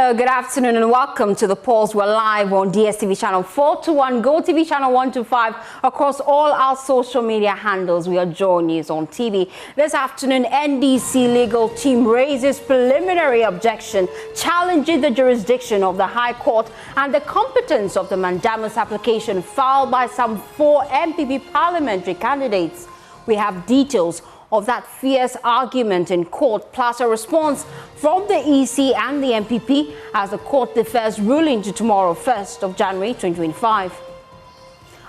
Hello, good afternoon and welcome to The Pulse. We're live on DSTV channel 421, GoTV channel 125, across all our social media handles. We are Joy News on TV. This afternoon, NDC legal team raises preliminary objection challenging the jurisdiction of the High Court and the competence of the mandamus application filed by some 4 MPP parliamentary candidates. We have details of that fierce argument in court, plus a response from the EC and the MPP as the court defers ruling to tomorrow, 1st of January 2025.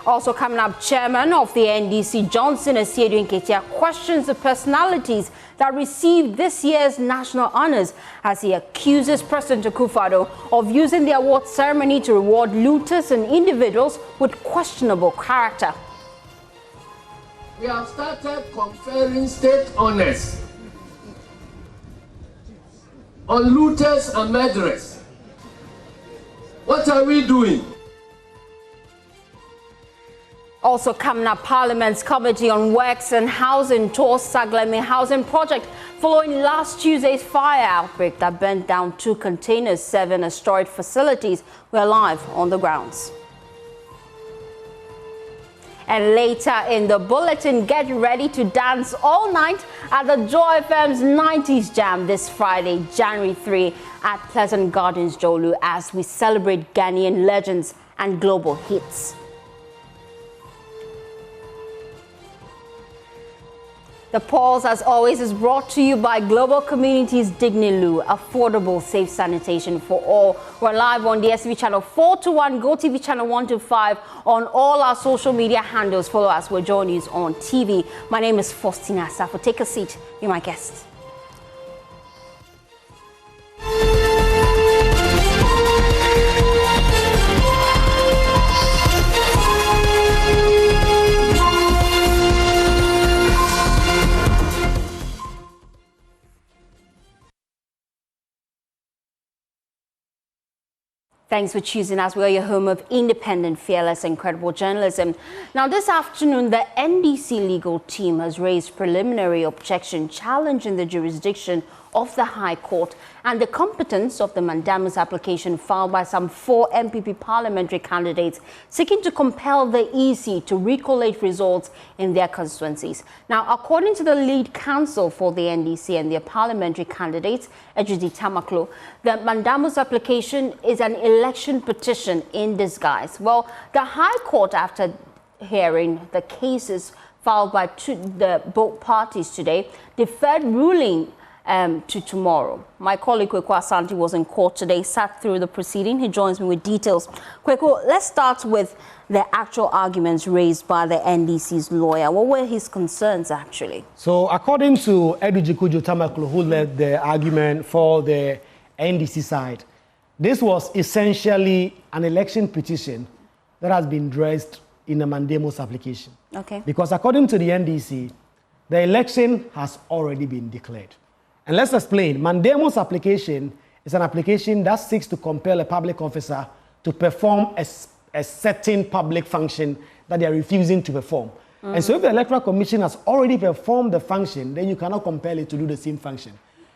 Also coming up, Chairman of the NDC, Johnson Asiedu Nketia, questions the personalities that received this year's national honors as he accuses President Akufo-Addo of using the award ceremony to reward looters and individuals with questionable character. We have started conferring state honors on looters and murderers. What are we doing? Also coming up, Parliament's Committee on Works and Housing tours Saglemi housing project following last Tuesday's fire outbreak that burnt down 2 containers serving as storage facilities. We're live on the grounds. And later in the bulletin, get ready to dance all night at the Joy FM's 90s Jam this Friday, January 3 at Pleasant Gardens, Jolu, as we celebrate Ghanaian legends and global hits. The Pulse, as always, is brought to you by Global Communities Dignilu, affordable, safe sanitation for all. We're live on DSTV channel 421, GoTV channel 125, on all our social media handles. Follow us. We're Joy News on TV. My name is Faustina Safo. Take a seat. You're my guest. Thanks for choosing us. We are your home of independent, fearless, and credible journalism. Now, this afternoon, the NDC legal team has raised preliminary objection challenging the jurisdiction of the High Court and the competence of the mandamus application filed by some 4 MPP parliamentary candidates seeking to compel the EC to recollate results in their constituencies. Now, according to the lead counsel for the NDC and their parliamentary candidates, Ejudi Tamaklo, the mandamus application is an election petition in disguise. Well, the High Court, after hearing the cases filed by both parties today, deferred ruling to tomorrow. My colleague Kweku Asante was in court today, sat through the proceeding. He joins me with details. Kweku, let's start with the actual arguments raised by the NDC's lawyer. What were his concerns, actually? So, according to Ejudi Tamaklo, who led the argument for the NDC side, this was essentially an election petition that has been dressed in a mandamus application. Okay. Because according to the NDC, the election has already been declared. And let's explain. Mandamus application is an application that seeks to compel a public officer to perform a certain public function that they are refusing to perform. And so if the Electoral Commission has already performed the function, then you cannot compel it to do the same function.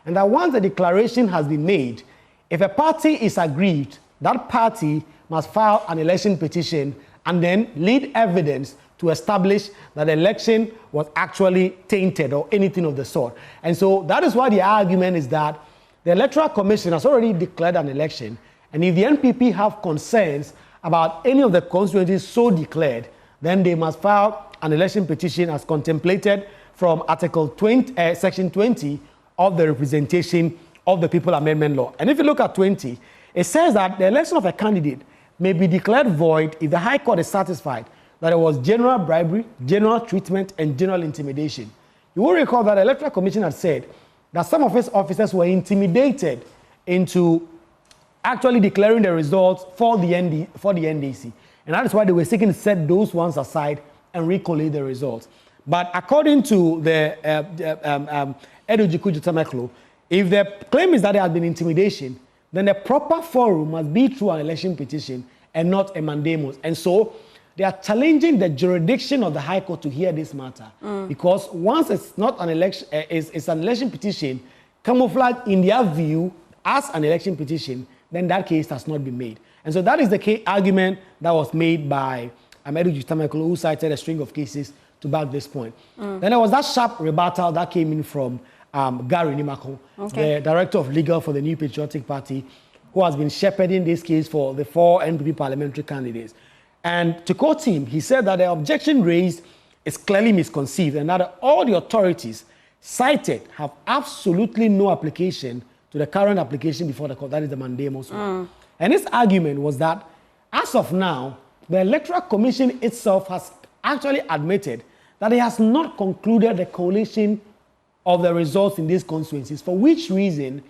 And that once the declaration has been made, if a party is aggrieved, that party must file an election petition and then lead evidence to establish that the election was actually tainted or anything of the sort. And so that is why the argument is that the Electoral Commission has already declared an election, and if the NPP have concerns about any of the constituencies so declared, then they must file an election petition as contemplated from Article 20, Section 20 of the Representation of the People Amendment Law. And if you look at 20, it says that the election of a candidate may be declared void if the High Court is satisfied that it was general bribery, general treatment, and general intimidation. You will recall that the Electoral Commission had said that some of its officers were intimidated into actually declaring the results for the NDC. And that is why they were seeking to set those ones aside and recollate the results. But according to the Ejudi Tamaklo, if the claim is that there has been intimidation, then the proper forum must be through an election petition and not a mandamus. And so they are challenging the jurisdiction of the High Court to hear this matter. Because once it's not an election, it's an election petition camouflaged in their view as an election petition, then that case has not been made. And so that is the argument that was made by Edu Jutamekolo, who cited a string of cases to back this point. Then there was that sharp rebuttal that came in from Gary Nimako, the director of legal for the New Patriotic Party, who has been shepherding this case for the 4 NPP parliamentary candidates. And to quote him, he said that the objection raised is clearly misconceived and that all the authorities cited have absolutely no application to the current application before the court, that is the mandamus one. And his argument was that, as of now, the Electoral Commission itself has actually admitted that it has not concluded the collation of the results in these constituencies, for which reason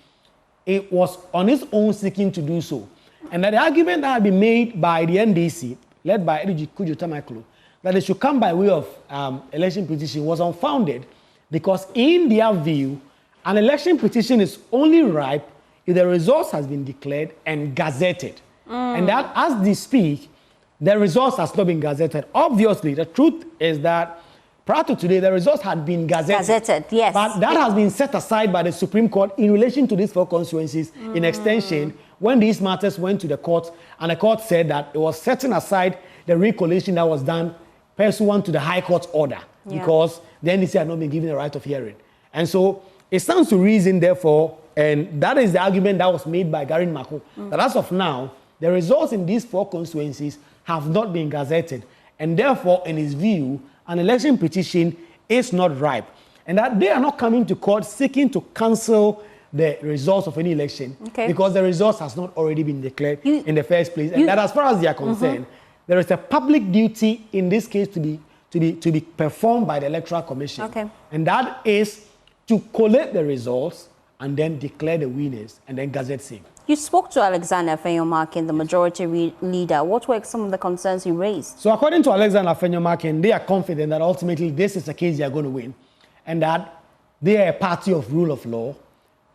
it was on its own seeking to do so. And that the argument that had been made by the NDC, led by Edu Jutamekolo, that it should come by way of election petition was unfounded, because in their view, an election petition is only ripe if the results has been declared and gazetted. And that, as they speak, the results has not been gazetted. Obviously, the truth is that prior to today, the results had been gazetted. Gazetted, yes. But that has been set aside by the Supreme Court in relation to these 4 constituencies in extension when these matters went to the court, and the court said that it was setting aside the recollation that was done pursuant to the High Court's order, because the NDC had not been given the right of hearing. And so it stands to reason, therefore, and that is the argument that was made by Gary Nimako, that as of now, the results in these 4 constituencies have not been gazetted, and therefore, in his view, an election petition is not ripe, and that they are not coming to court seeking to cancel the results of any election, because the results has not already been declared in the first place, and that as far as they are concerned, there is a public duty in this case to be performed by the Electoral Commission, and that is to collate the results and then declare the winners and then gazette same. You spoke to Alexander Afenyo-Markin, the majority leader. What were some of the concerns you raised? So according to Alexander Afenyo-Markin, they are confident that ultimately this is a case they are going to win, and that they are a party of rule of law.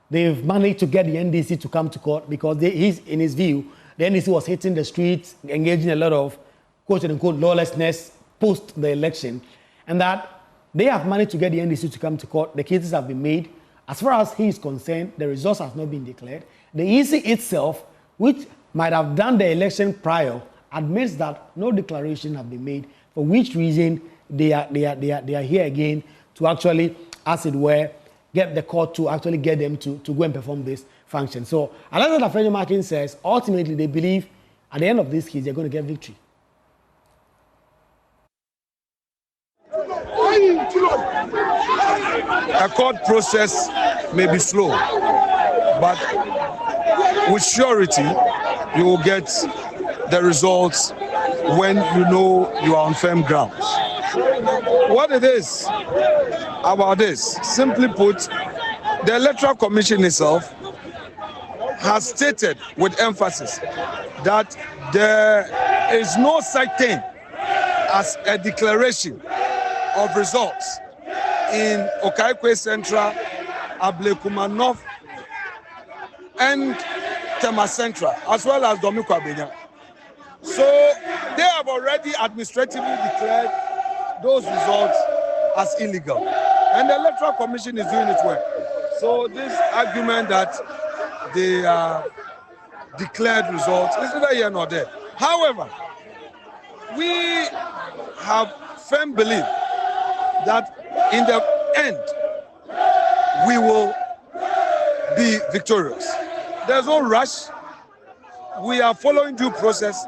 They've managed to get the NDC to come to court because in his view, the NDC was hitting the streets, engaging a lot of quote-unquote lawlessness post the election, and that they have managed to get the NDC to come to court. The cases have been made. As far as he is concerned, the results have not been declared. The EC itself, which might have done the election prior, admits that no declaration have been made, for which reason they are here again to actually, as it were, get the court to actually get them to go and perform this function. So, Alexander Afenyo-Markin says, ultimately, they believe at the end of this case, they're going to get victory. A court process may be slow, but with surety, you will get the results when you know you are on firm grounds. What it is about this, simply put, the Electoral Commission itself has stated with emphasis that there is no such thing as a declaration of results in Okaikwe Central, Ablekuma North, and Tema Central, as well as Dome-Kwabenya. So they have already administratively declared those results as illegal, and the Electoral Commission is doing its work. So this argument that they declared results is neither here nor there. However, we have firm belief that in the end, we will be victorious. There's no rush. We are following due process.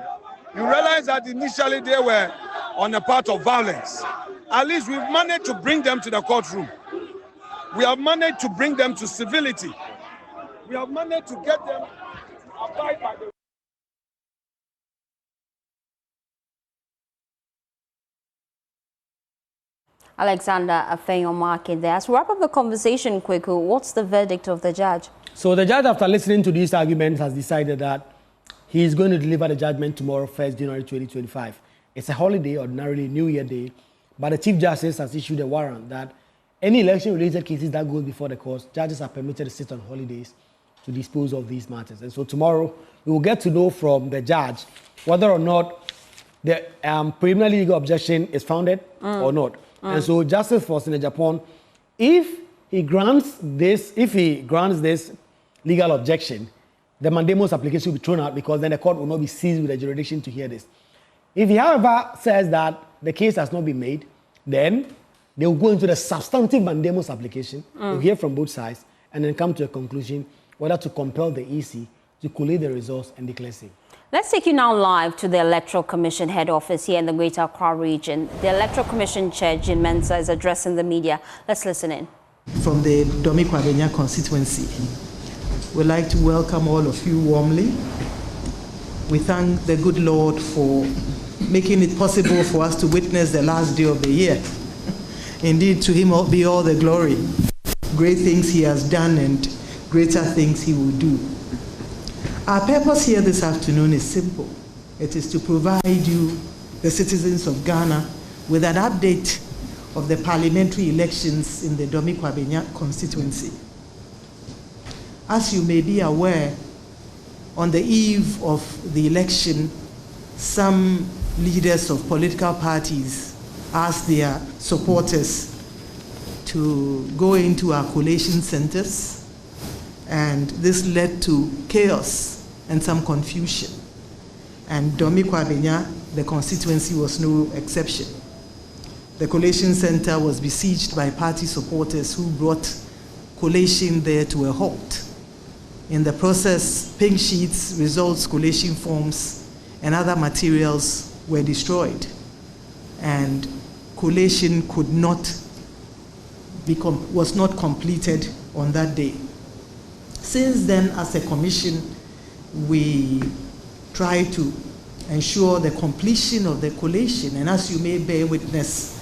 You realize that initially they were on a path of violence. At least we've managed to bring them to the courtroom. We have managed to bring them to civility. We have managed to get them to abide by the Alexander Afenyo-Markin there. As we wrap up the conversation, Kweku, what's the verdict of the judge? So the judge, after listening to these arguments, has decided that he is going to deliver the judgment tomorrow, 1st January 2025. It's a holiday, ordinarily New Year Day, but the Chief Justice has issued a warrant that any election-related cases that go before the courts, judges are permitted to sit on holidays to dispose of these matters. And so tomorrow, we will get to know from the judge whether or not the preliminary legal objection is founded or not. And so Justice Faustina Japan, if he grants this legal objection, the mandamus application will be thrown out because then the court will not be seized with the jurisdiction to hear this. If he, however, says that the case has not been made, then they will go into the substantive mandamus application, we'll hear from both sides, and then come to a conclusion whether to compel the EC to collate the results and declare safe. Let's take you now live to the Electoral Commission head office here in the Greater Accra region. The Electoral Commission Chair, Jean Mensah, is addressing the media. Let's listen in. From the Dome-Kwabenya constituency, we'd like to welcome all of you warmly. We thank the good Lord for making it possible for us to witness the last day of the year. Indeed, to him be all the glory. Great things he has done and greater things he will do. Our purpose here this afternoon is simple. It is to provide you, the citizens of Ghana, with an update of the parliamentary elections in the Dome-Kwabenya constituency. As you may be aware, on the eve of the election, some leaders of political parties asked their supporters to go into our collation centers, and this led to chaos and some confusion. And Dome-Kwabenya, the constituency, was no exception. The collation center was besieged by party supporters who brought collation there to a halt. In the process, pink sheets, results, collation forms, and other materials were destroyed, and collation was not completed on that day. Since then, as a commission, we try to ensure the completion of the collation, and as you may bear witness,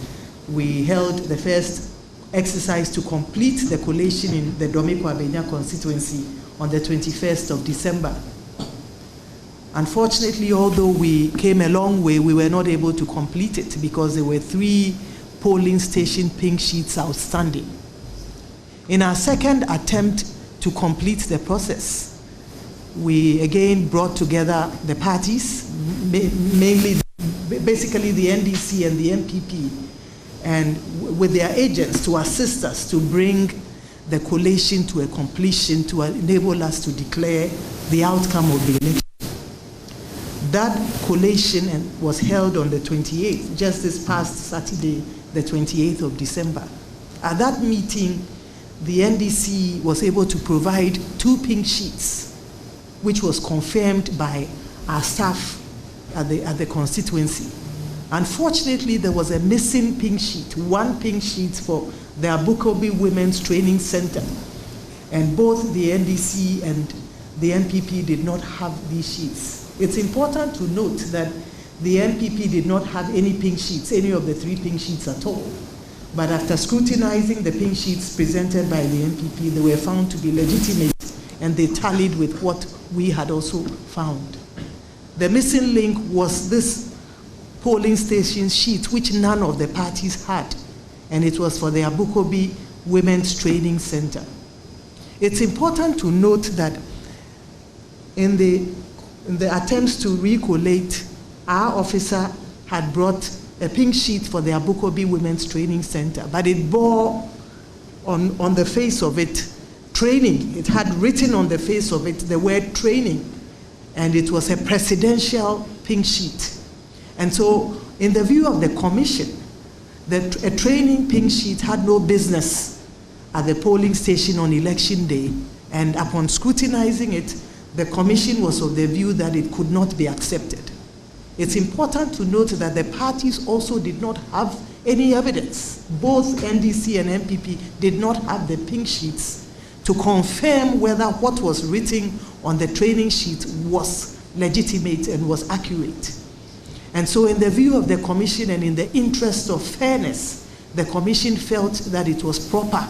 we held the first exercise to complete the collation in the Dome-Kwabenya constituency on the 21st of December. Unfortunately, although we came a long way, we were not able to complete it because there were 3 polling station pink sheets outstanding. In our second attempt to complete the process, we again brought together the parties, basically the NDC and the MPP, and with their agents to assist us to bring the collation to a completion to enable us to declare the outcome of the election. That collation was held on the 28th, just this past Saturday, the 28th of December. At that meeting, the NDC was able to provide 2 pink sheets, which was confirmed by our staff at the constituency. Unfortunately, there was a missing pink sheet, 1 pink sheet for the Abukobi Women's Training Center. And both the NDC and the NPP did not have these sheets. It's important to note that the NPP did not have any pink sheets, any of the 3 pink sheets at all. But after scrutinizing the pink sheets presented by the NPP, they were found to be legitimate, and they tallied with what we had also found. The missing link was this polling station sheet, which none of the parties had, and it was for the Abukobi Women's Training Center. It's important to note that in the attempts to recollate, our officer had brought a pink sheet for the Abukobi Women's Training Center, but it bore on the face of it training. It had written on the face of it the word training, and it was a presidential pink sheet. And so, in the view of the commission, a training pink sheet had no business at the polling station on election day, and upon scrutinizing it, the commission was of the view that it could not be accepted. It's important to note that the parties also did not have any evidence. Both NDC and MPP did not have the pink sheets to confirm whether what was written on the training sheet was legitimate and was accurate. And so in the view of the commission and in the interest of fairness, the commission felt that it was proper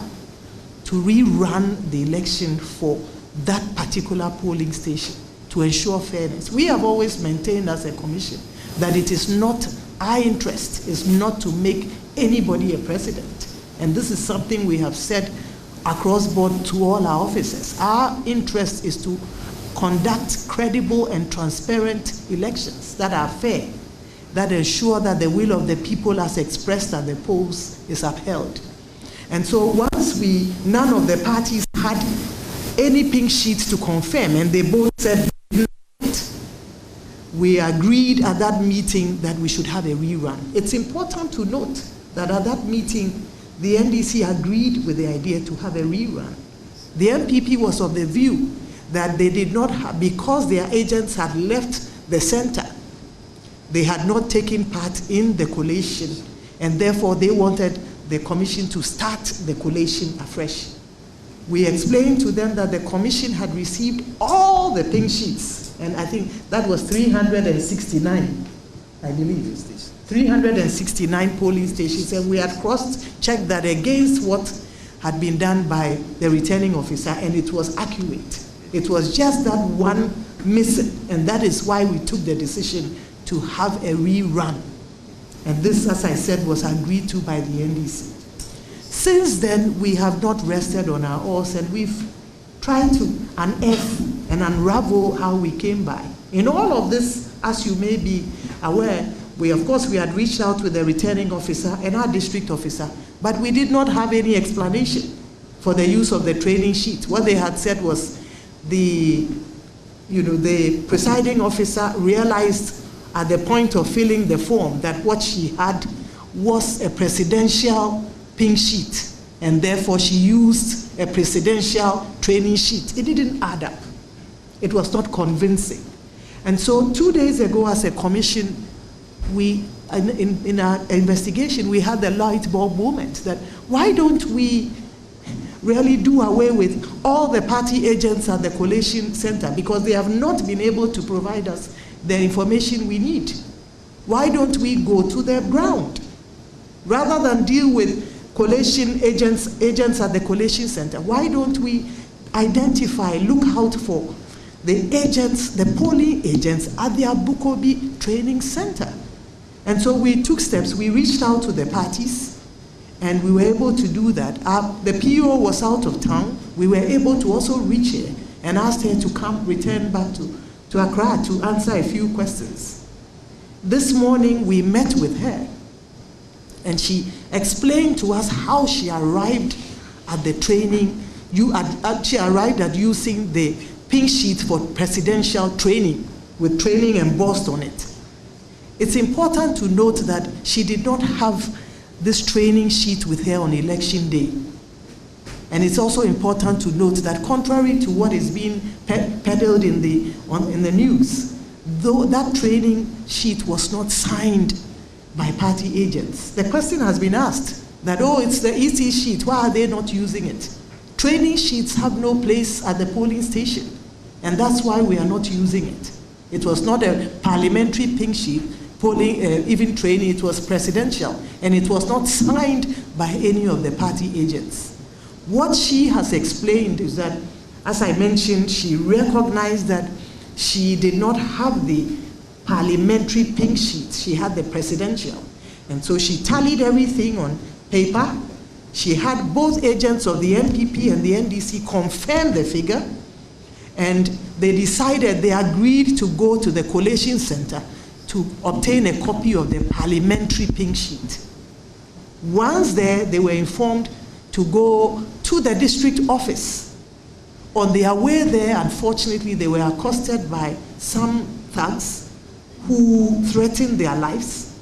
to rerun the election for that particular polling station to ensure fairness. We have always maintained as a commission that it is not, our interest is not to make anybody a president. And this is something we have said across board to all our officers. Our interest is to conduct credible and transparent elections that are fair, that ensure that the will of the people as expressed at the polls is upheld. And so once none of the parties had any pink sheet to confirm, and they both said we agreed at that meeting that we should have a rerun. It's important to note that at that meeting, the NDC agreed with the idea to have a rerun. The MPP was of the view that they did not have, because their agents had left the center, they had not taken part in the collation, and therefore they wanted the commission to start the collation afresh. We explained to them that the commission had received all the pink sheets, and I think that was 369, I believe it's this. 369 polling stations, and we had cross-checked that against what had been done by the returning officer, and it was accurate. It was just that one missing, and that is why we took the decision to have a rerun. And this, as I said, was agreed to by the NDC. Since then, we have not rested on our oars, and we've tried to unearth and unravel how we came by. In all of this, as you may be aware, we had reached out to the returning officer and our district officer, but we did not have any explanation for the use of the training sheet. What they had said was the presiding officer realized at the point of filling the form that what she had was a presidential pink sheet, and therefore she used a presidential training sheet. It didn't add up. It was not convincing. And so 2 days ago, as a commission, in our investigation, we had the light bulb moment that why don't we really do away with all the party agents at the collation center, because they have not been able to provide us the information we need. Why don't we go to the ground? Rather than deal with collation agents at the collation center, why don't we identify, look out for the agents, the polling agents at the Abukobi training center? And so we took steps. We reached out to the parties, and we were able to do that. The PO was out of town. We were able to also reach her and asked her to come, return back to Accra to answer a few questions. This morning, we met with her, and she explained to us how she arrived at the training. She arrived at using the pink sheet for presidential training with training embossed on it. It's important to note that she did not have this training sheet with her on election day. And it's also important to note that contrary to what is being peddled in the news, though that training sheet was not signed by party agents. The question has been asked that, oh, it's the EC sheet, why are they not using it? Training sheets have no place at the polling station, and that's why we are not using it. It was not a parliamentary pink sheet, polling, even training, it was presidential, and it was not signed by any of the party agents. What she has explained is that, as I mentioned, she recognized that she did not have the parliamentary pink sheet, she had the presidential. And so she tallied everything on paper. She had both agents of the NPP and the NDC confirm the figure, and they decided, they agreed to go to the collation center to obtain a copy of the parliamentary pink sheet. Once there, they were informed to go to the district office. On their way there, unfortunately, they were accosted by some thugs who threatened their lives,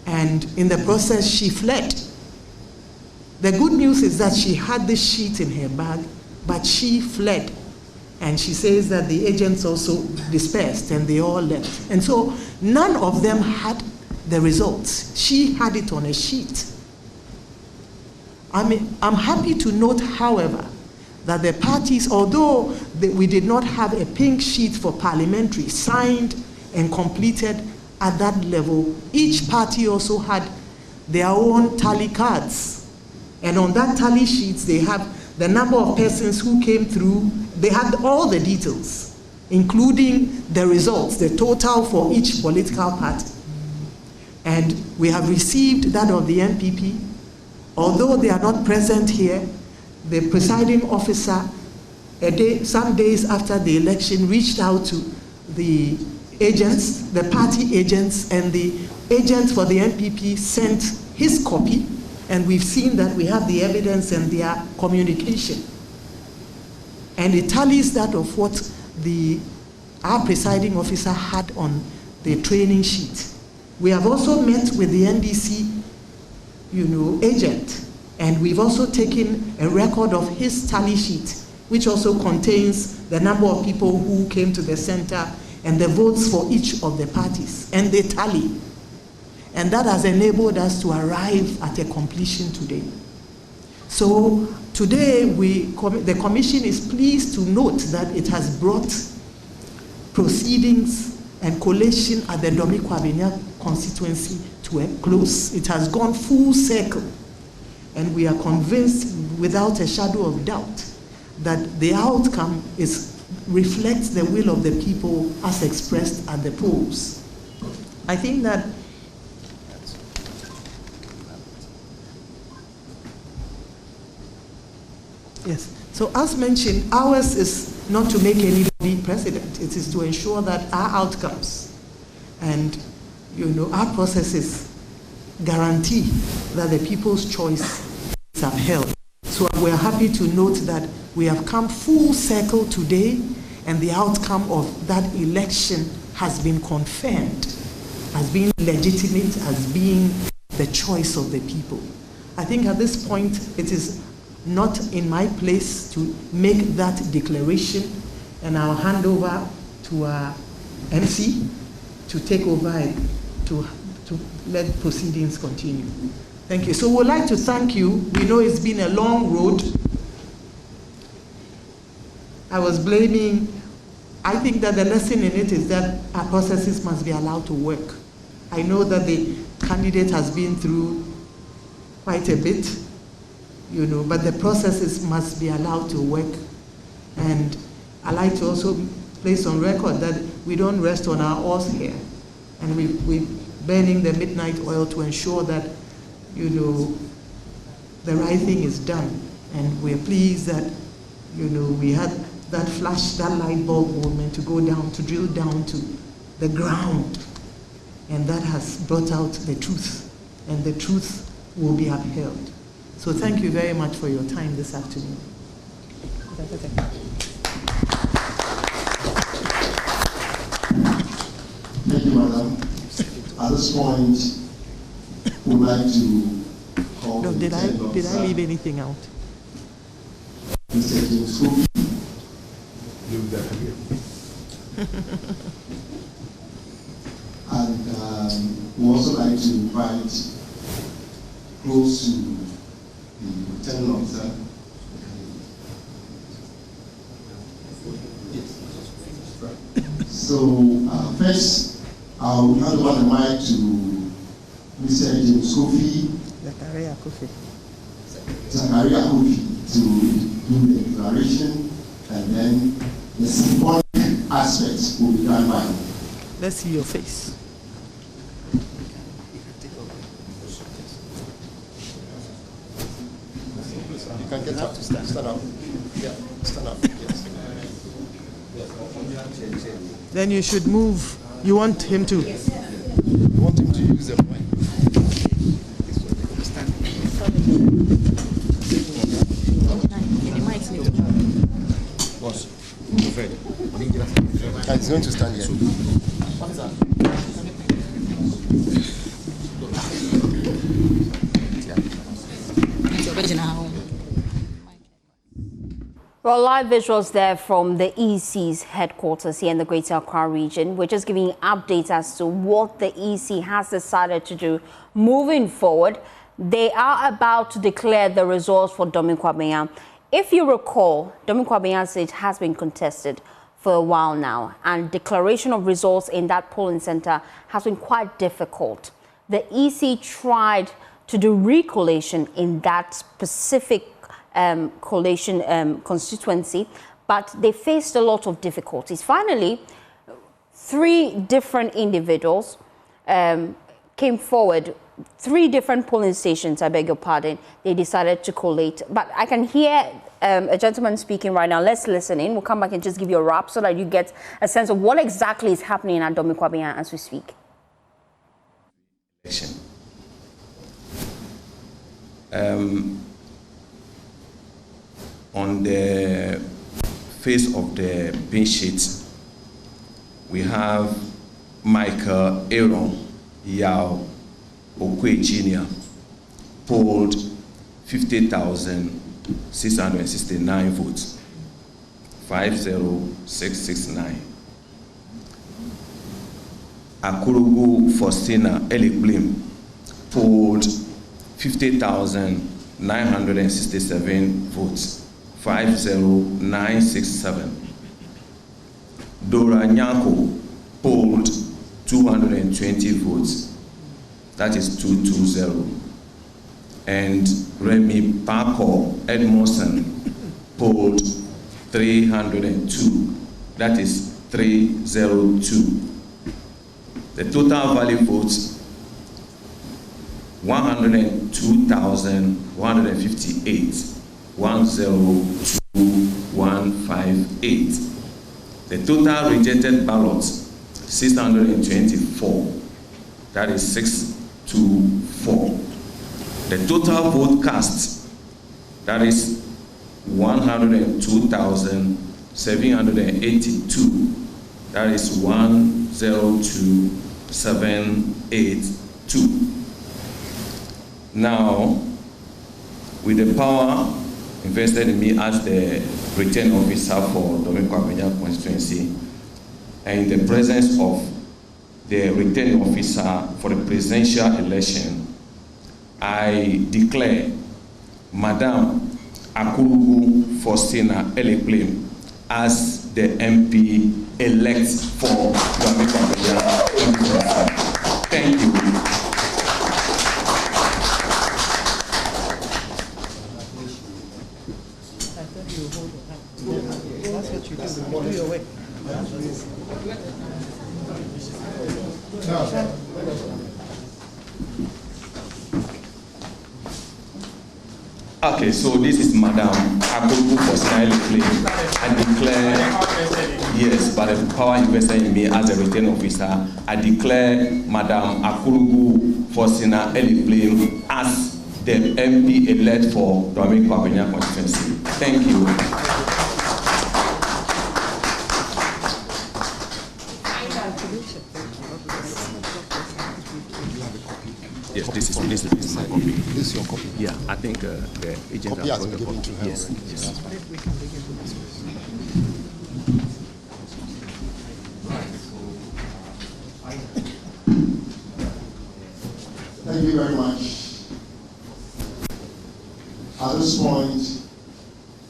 and in the process, she fled. The good news is that she had this sheet in her bag, but she fled. And she says that the agents also dispersed and they all left. And so none of them had the results. She had it on a sheet. I'm happy to note, however, that the parties, although we did not have a pink sheet for parliamentary signed and completed at that level, each party also had their own tally cards. And on that tally sheets, they have the number of persons who came through. They had all the details, including the results, the total for each political party. And we have received that of the NPP. Although they are not present here, the presiding officer, some days after the election, reached out to the agents, the party agents, and the agent for the NPP sent his copy. And we've seen that we have the evidence and their communication. And it tallies that of what our presiding officer had on the training sheet. We have also met with the NDC, agent, and we've also taken a record of his tally sheet, which also contains the number of people who came to the center and the votes for each of the parties, and they tally. And that has enabled us to arrive at a completion today. So today, the Commission is pleased to note that it has brought proceedings and collation at the Dome-Kwabenya constituency to a close. It has gone full circle. And we are convinced, without a shadow of doubt, that the outcome reflects the will of the people as expressed at the polls. I think that yes. So as mentioned, ours is not to make anybody president. It is to ensure that our outcomes and our processes guarantee that the people's choice is upheld. So we are happy to note that we have come full circle today, and the outcome of that election has been confirmed as being legitimate, as being the choice of the people. I think at this point it is not in my place to make that declaration, and I'll hand over to our MC to take over and to let proceedings continue. Thank you. So we'd like to thank you. We know it's been a long road. I think that the lesson in it is that our processes must be allowed to work. I know that the candidate has been through quite a bit, but the processes must be allowed to work. And I like to also place on record that we don't rest on our oars here. And we're burning the midnight oil to ensure that, the right thing is done. And we're pleased that, we had that flash, that light bulb moment to go down, to drill down to the ground. And that has brought out the truth. And the truth will be upheld. So thank you very much for your time this afternoon. Thank you, Madam. At this point, we'd like to call No, did I leave anything out? Mr. James Kofi. And we also like to invite close to the returning officer. So first, I'll hand over the mic to Mr. James Kofi. Zakaria Kofi to do the declaration, and then the symbolic aspects will be done by him. Let's see your face. You can get up to stand up. Yeah, stand up. Yes. Then you should move. You want him to? You want him to use the mic. Boss, he's going to stand here. Well, live visuals there from the EC's headquarters here in the Greater Accra region. We're just giving updates as to what the EC has decided to do moving forward. They are about to declare the results for Dome-Kwabenya. If you recall, Dome-Kwabenya seat has been contested for a while now, and declaration of results in that polling center has been quite difficult. The EC tried to do recollation in that specific collation constituency, but they faced a lot of difficulties. Finally, 3 different individuals came forward, 3 different polling stations, I beg your pardon, they decided to collate. But I can hear a gentleman speaking right now. Let's listen in. We'll come back and just give you a wrap so that you get a sense of what exactly is happening at Dome-Kwabenya as we speak. On the face of the pin sheet, we have Michael Aaron Yao Okwe Jr. polled 50,669 votes, 50669. Akurugu Faustina Elikplim polled 50,967 votes, 50967. Dora Nyanko polled 220 votes, that is 220. And Remy Parker Edmondson polled 302, that is 302. The total valid votes 102,158, 102,158. The total rejected ballots 624, that is 624. The total vote cast, that is 102,782, that is 102,782. Now, with the power invested in me as the returning officer for Dome-Kwabenya constituency, and in the presence of the returning officer for the presidential election, I declare Madam Akurugu Faustina Elikplim as the MP elect for Dome-Kwabenya. Thank you. That's what you do. Do your work. Okay, so this is Madam Akurugu Faustina Elikplim. I declare, yes, by the power invested in me as a returning officer, I declare Madam Akurugu Faustina Elikplim as the MP elect for Dome-Kwabenya constituency. Thank you. Yes, this is my copy. This is your copy? Yeah, I think the agent Copy has been given to her. Yes, yes. Thank you very much. At this point,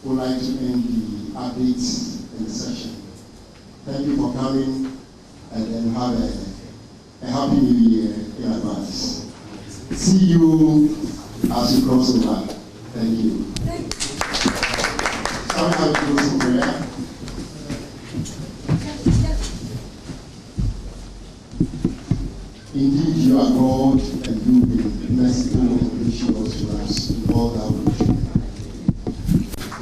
we'd like to end the updates in the session. Thank you for coming, and then have a happy new year in advance. See you as you cross over. Thank you. Shall we have a closing prayer? Indeed, you are God, and you've been merciful and gracious to us in all that we do.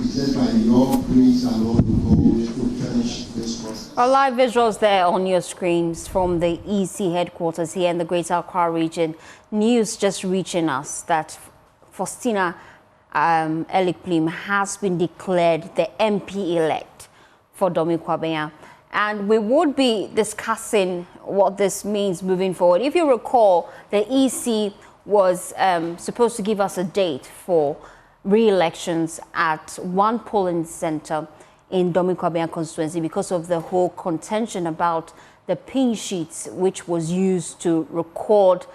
It's just by your grace and Lord we go to finish this process. Our live visuals there on your screens from the EC headquarters here in the Greater Accra region. News just reaching us that Faustina Elikplim has been declared the MP elect for Dome-Kwabenya. And we would be discussing what this means moving forward. If you recall, the EC was supposed to give us a date for re-elections at one polling center in Dome-Kwabenya constituency because of the whole contention about the pin sheets which was used to record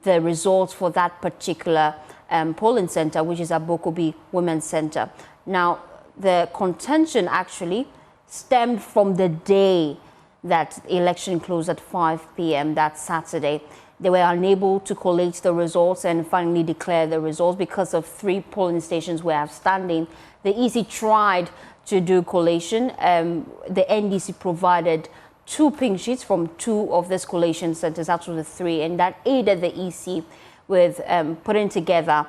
the results for that particular polling center, which is Abokobi Women's Center. Now, the contention actually stemmed from the day that election closed at 5 p.m. that Saturday. They were unable to collate the results and finally declare the results because of 3 polling stations were outstanding. The EC tried to do collation. The NDC provided 2 pink sheets from 2 of these collation centers out of the 3, and that aided the EC with putting together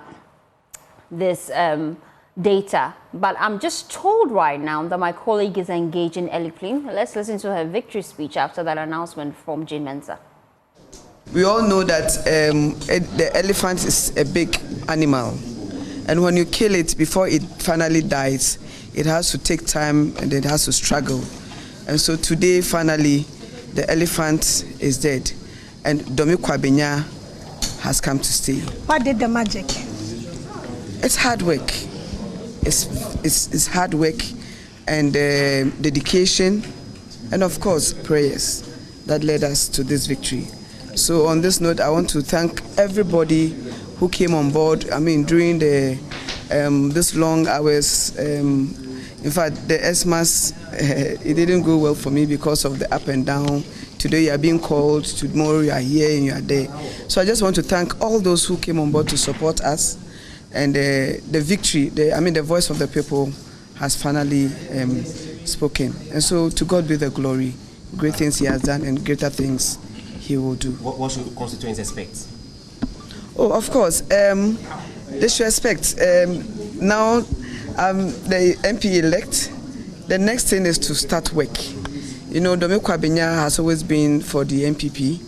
this data. But I'm just told right now that my colleague is engaged in Elikplim. Let's listen to her victory speech after that announcement from Jean Mensah. We all know that the elephant is a big animal, And when you kill it, before it finally dies, it has to take time and it has to struggle. And so today, finally, the elephant is dead. And Dome-Kwabenya has come to stay. What did the magic? It's hard work. It's hard work and dedication, and of course, prayers that led us to this victory. So on this note, I want to thank everybody who came on board. I mean, during the this long hours. In fact, the Xmas, it didn't go well for me because of the up and down. Today you are being called, tomorrow you are here and you are there. So I just want to thank all those who came on board to support us. And the victory, the voice of the people has finally spoken. And so to God be the glory. Great things he has done and greater things he will do. What should constituents expect? Oh, of course. They should expect. Now, the MP-elect, the next thing is to start work. You know, Dome-Kwabenya has always been for the MPP,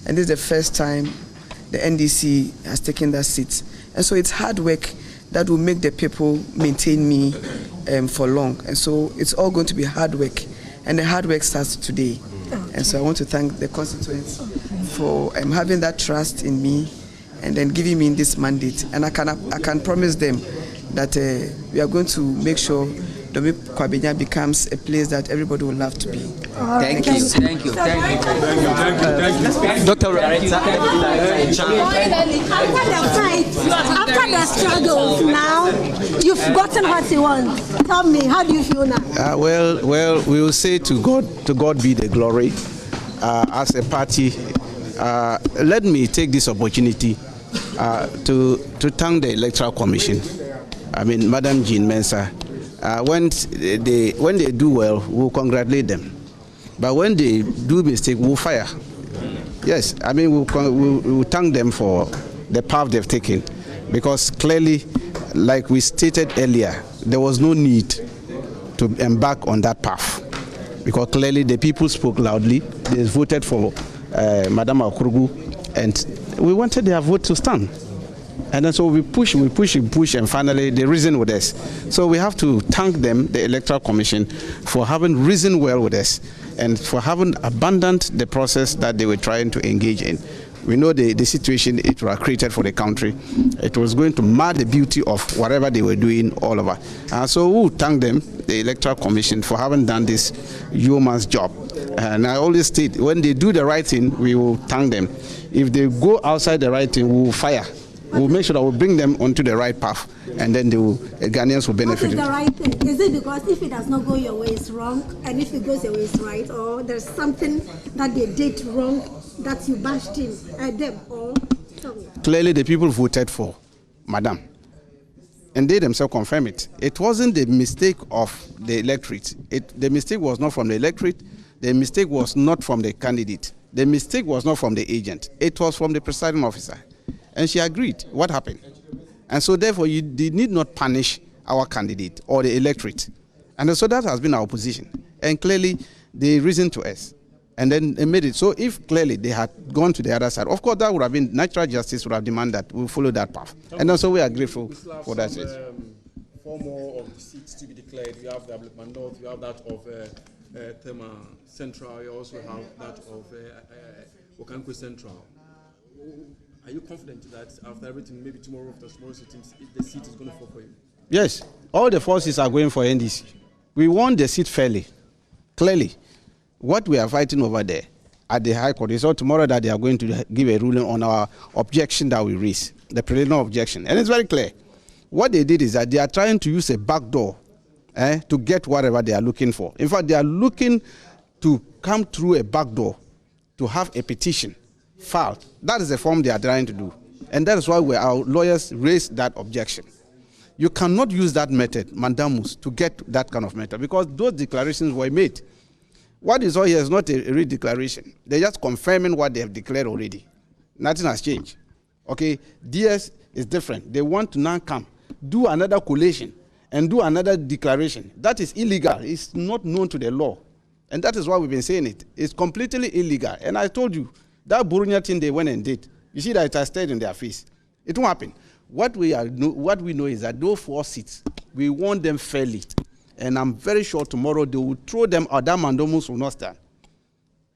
and this is the first time the NDC has taken that seat. And so it's hard work that will make the people maintain me for long. And so it's all going to be hard work, and the hard work starts today. And so I want to thank the constituents for having that trust in me and then giving me this mandate. And I can promise them that we are going to make sure Dome-Kwabenya becomes a place that everybody will love to be. Thank you. Thank you. Thank you. Dr. After the struggle, now you've gotten what you want. Tell me, how do you feel now? Well, we will say to God be the glory. As a party, let me take this opportunity to thank the Electoral Commission. I mean, Madam Jean Mensah. When they do well, we'll congratulate them. But when they do mistake, we'll fire. Yes, I mean, we'll thank them for the path they've taken. Because clearly, like we stated earlier, there was no need to embark on that path. Because clearly the people spoke loudly. They voted for Madam Akurugu, and we wanted their vote to stand. And then so we push, and finally they reasoned with us. So we have to thank them, the Electoral Commission, for having reasoned well with us and for having abandoned the process that they were trying to engage in. We know the situation it was created for the country. It was going to mar the beauty of whatever they were doing all over. So we thank them, the Electoral Commission, for having done this yeoman's job. And I always state, when they do the right thing, we will thank them. If they go outside the right thing, we will fire. We'll make sure that we'll bring them onto the right path, and then Ghanaians will benefit. What is the right thing? Is it because if it does not go your way, it's wrong, and if it goes your way, it's right, or there's something that they did wrong that you bashed in at them, or tell me? Clearly, the people voted for Madam, and they themselves confirm it. It wasn't the mistake of the electorate. The mistake was not from the electorate. The mistake was not from the candidate. The mistake was not from the agent. It was from the presiding officer. And she agreed. What happened? And so therefore you did need not punish our candidate or the electorate. And so that has been our position. And clearly they reasoned to us. And then they made it. So if clearly they had gone to the other side, of course that would have been natural justice would have demanded that we follow that path. And also we are grateful for that. 4 more of the seats to be declared. You have the Ablekman North, you have that of Tema Central, you also have that of Okankwe Central. Are you confident that after everything, maybe tomorrow, after tomorrow's sitting, the seat is going to fall for you? Yes, all the forces are going for NDC. We won the seat fairly, clearly. What we are fighting over there at the High Court is all tomorrow that they are going to give a ruling on our objection that we raised, the preliminary objection. And it's very clear. What they did is that they are trying to use a backdoor to get whatever they are looking for. In fact, they are looking to come through a backdoor to have a petition filed. That is the form they are trying to do. And that is why our lawyers raised that objection. You cannot use that method, mandamus, to get that kind of method because those declarations were made. What is all here is not a real declaration. They're just confirming what they have declared already. Nothing has changed. Okay? DS is different. They want to now come, do another collation, and do another declaration. That is illegal. It's not known to the law. And that is why we've been saying it. It's completely illegal. And I told you, that Burunya thing they went and did, you see that it has stayed in their face. It won't happen. What we know is that those 4 seats, we won them fairly. And I'm very sure tomorrow they will throw them out. That mandamus will not stand.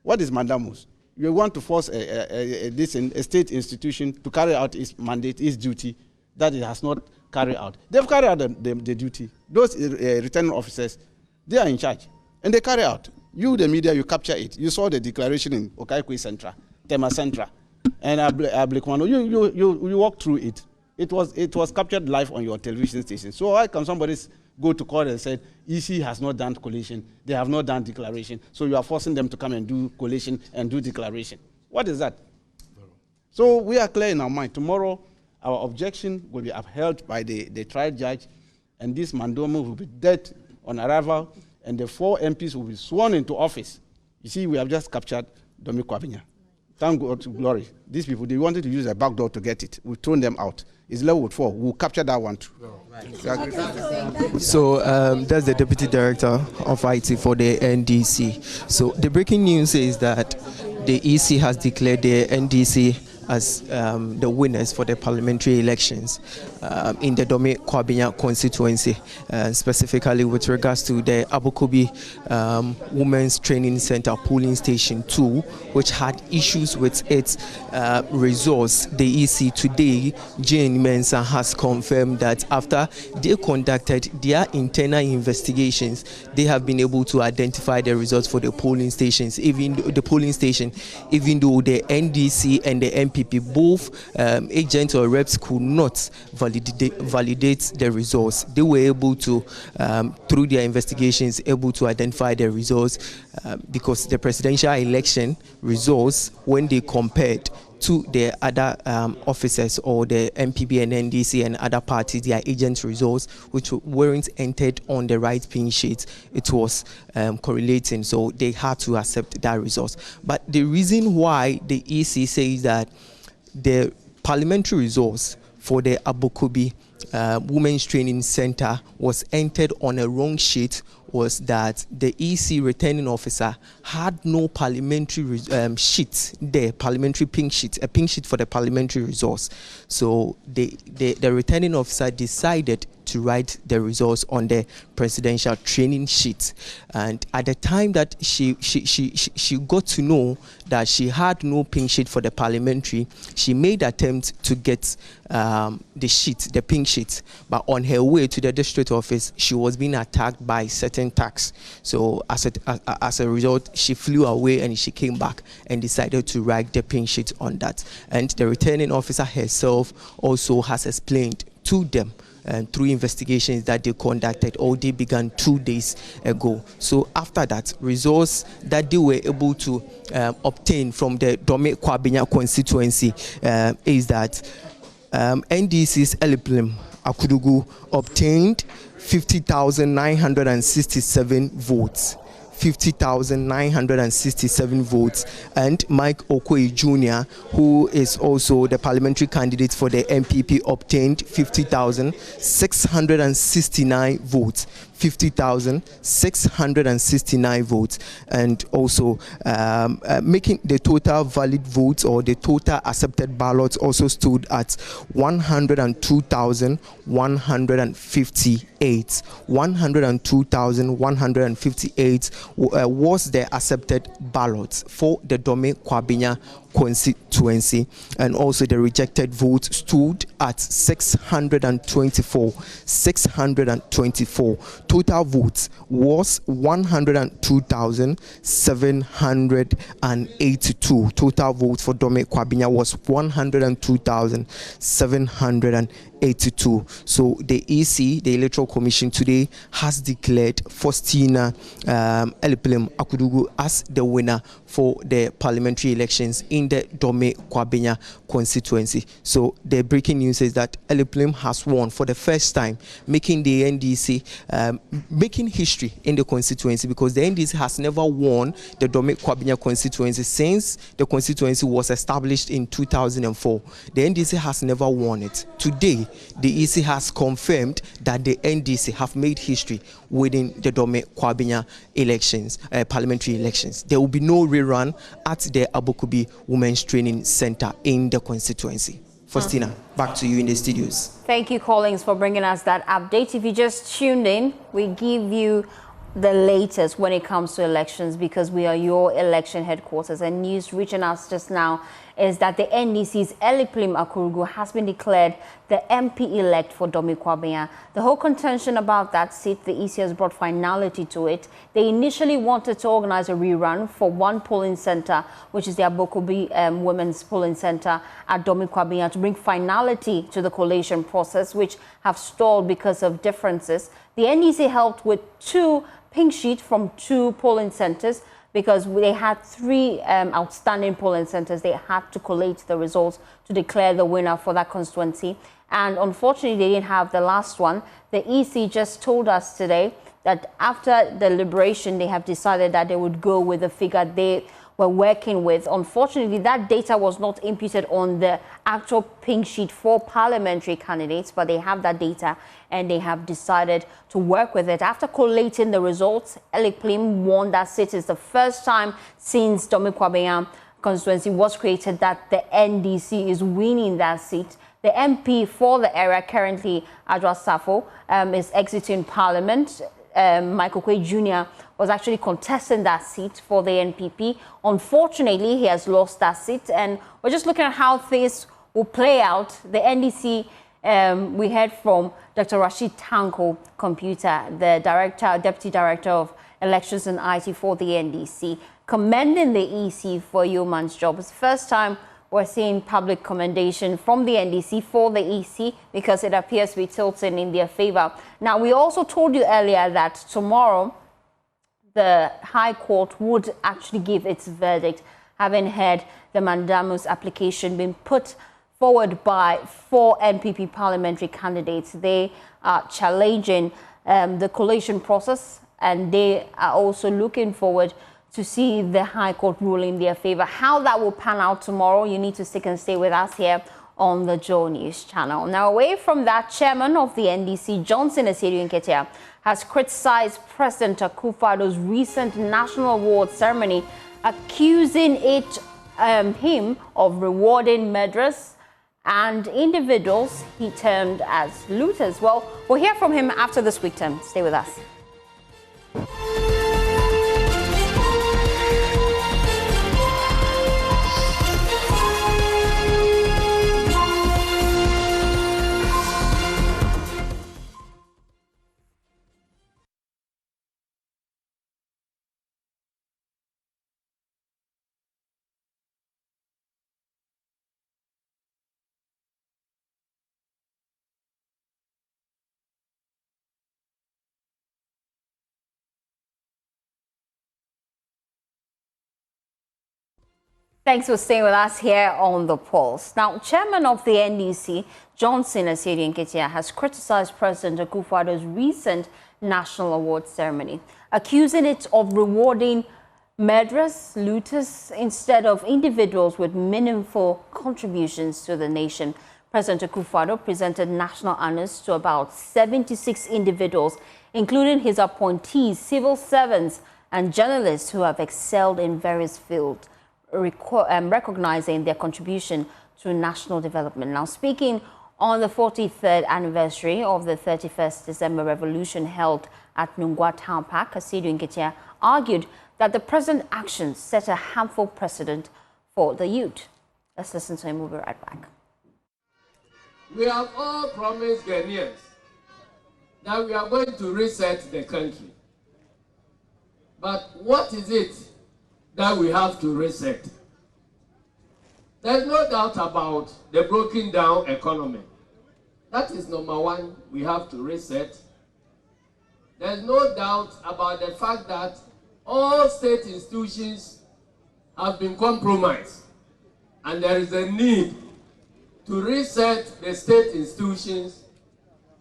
What is mandamus? You want to force a state institution to carry out its mandate, its duty, that it has not carried out. They've carried out the duty. Those returning officers, they are in charge. And they carry out. You, the media, you capture it. You saw the declaration in Okaikwe Central, Tema Central, and Ablekwano. You walked through it. It was captured live on your television station. So why can somebody go to court and say, EC has not done collation, they have not done declaration, so you are forcing them to come and do collation and do declaration? What is that? So we are clear in our mind. Tomorrow, our objection will be upheld by the trial judge, and this mandomo will be dead on arrival, and the 4 MPs will be sworn into office. You see, we have just captured Dome-Kwabenya. Thank God to glory. These people, they wanted to use a back door to get it. We've thrown them out. It's level 4. We'll capture that one too. So that's the Deputy Director of IT for the NDC. So the breaking news is that the EC has declared the NDC as the winners for the parliamentary elections in the Dome-Kwabenya constituency, specifically with regards to the Abokobi Women's Training Center polling station 2, which had issues with its resource. The EC today, Jane Mensah, has confirmed that after they conducted their internal investigations, they have been able to identify the results for the polling stations, even though the NDC and the MPP, both agents or reps, could not validate the results. They were able to, through their investigations, able to identify the results because the presidential election results, when they compared to the other officers or the MPP and NDC and other parties, their agent results, which weren't entered on the right pin sheet, it was correlating, so they had to accept that results. But the reason why the EC says that the parliamentary results for the Abokobi Women's Training Center was entered on a wrong sheet was that the EC returning officer had no parliamentary sheet there, parliamentary pink sheet, a pink sheet for the parliamentary results. So the returning officer decided to write the results on the presidential training sheet, and at the time that she got to know that she had no pink sheet for the parliamentary, she made attempt to get the pink sheet, but on her way to the district office, she was being attacked by certain thugs. So as a result, she flew away and she came back and decided to write the pink sheet on that. And the returning officer herself also has explained to them through investigations that they conducted, or they began 2 days ago. So after that, results that they were able to obtain from the Dome-Kwabenya constituency is that NDC's Eliplim Akudugu obtained 50,967 votes. 50,967 votes, and Mike Okoye Jr., who is also the parliamentary candidate for the MPP, obtained 50,669 votes. 50,669 votes, and also making the total valid votes or the total accepted ballots also stood at 102,158. 102,158 was the accepted ballots for the Dome-Kwabenya constituency, and also the rejected vote stood at 624. Total votes was 102,782. Total votes for Dome-Kwabenya was 102,782. So the EC, the Electoral Commission, today has declared Faustina Eliplim Akudugu as the winner for the parliamentary elections in the Dome-Kwabenya constituency. So the breaking news is that Eliplim has won for the first time, making the NDC making history in the constituency, because the NDC has never won the Dome-Kwabenya constituency since the constituency was established in 2004. The NDC has never won it. Today, the EC has confirmed that the NDC have made history within the Dome-Kwabenya elections, parliamentary elections. There will be no rerun at the Abokobi Women's Training Center in the constituency. Faustina, back to you in the studios. Thank you, Collins, for bringing us that update. If you just tuned in, we give you the latest when it comes to elections because we are your election headquarters. And news reaching us just now is that the NDC's Elikplim Akurugu has been declared the MP-elect for Dome-Kwabenya. The whole contention about that seat, the EC has brought finality to it. They initially wanted to organize a rerun for one polling center, which is the Abokobi Women's Polling Center at Dome-Kwabenya, to bring finality to the collation process, which have stalled because of differences. The NDC helped with 2 pink sheets from 2 polling centers because they had 3 outstanding polling centers. They had to collate the results to declare the winner for that constituency. And unfortunately, they didn't have the last one. The EC just told us today that after the deliberation, they have decided that they would go with the figure they were working with. Unfortunately, that data was not imputed on the actual pink sheet for parliamentary candidates, but they have that data and they have decided to work with it. After collating the results, Elikplim won that seat. It's the first time since Dome-Kwabenya constituency was created that the NDC is winning that seat. The MP for the area, currently Adwa Safo, is exiting parliament. Michael Kwe Jr. was actually contesting that seat for the NPP. Unfortunately, he has lost that seat, and we're just looking at how things will play out. The NDC, we heard from Dr. Rashid Tanko Computer, the Deputy Director of Elections and IT for the NDC, commending the EC for yeoman's job. It's the first time we're seeing public commendation from the NDC for the EC because it appears to be tilting in their favor. Now, we also told you earlier that tomorrow the High Court would actually give its verdict, having heard the mandamus application being put forward by 4 NPP parliamentary candidates. They are challenging the collation process, and they are also looking forward to see the High Court rule in their favor. How that will pan out tomorrow, you need to stick and stay with us here on the Joe News channel. Now, away from that, Chairman of the NDC, Johnson Asiedu-Nketia, has criticized President Akufo-Addo's recent National Award ceremony, accusing him of rewarding murderers and individuals he termed as looters. Well, we'll hear from him after this quick term. Stay with us. Thanks for staying with us here on The Pulse. Now, Chairman of the NDC, Johnson Asiedu-Nketia, has criticized President Akufo-Addo's recent National Award ceremony, accusing it of rewarding murderers, looters, instead of individuals with meaningful contributions to the nation. President Akufo-Addo presented national honors to about 76 individuals, including his appointees, civil servants, and journalists who have excelled in various fields, recognizing their contribution to national development. Now, speaking on the 43rd anniversary of the 31st December Revolution held at Nungwa Town Park, Asiedu-Nketia argued that the present actions set a harmful precedent for the youth. Let's listen to him. We'll be right back. We have all promised Ghanaians that we are going to reset the country. But what is it that we have to reset? There's no doubt about the broken down economy. That is number one, we have to reset. There's no doubt about the fact that all state institutions have been compromised, and there is a need to reset the state institutions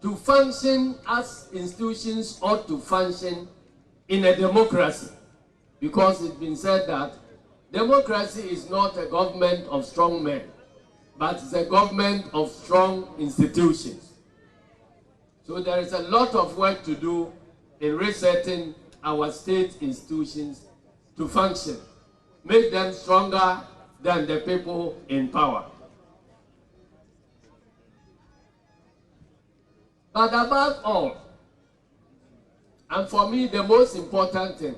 to function as institutions ought to function in a democracy. Because it's been said that democracy is not a government of strong men, but it's a government of strong institutions. So there is a lot of work to do in resetting our state institutions to function, make them stronger than the people in power. But above all, and for me the most important thing,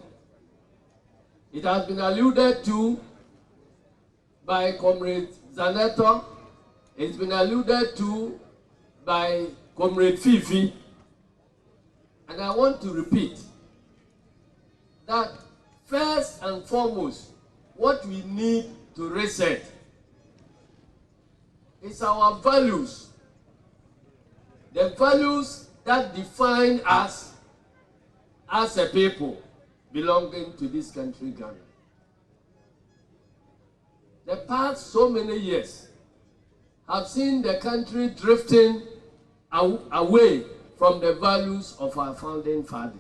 it has been alluded to by Comrade Zaneto, it's been alluded to by Comrade Fifi, and I want to repeat that first and foremost, what we need to reset is our values, the values that define us as a people belonging to this country, Ghana. The past so many years have seen the country drifting away from the values of our founding fathers.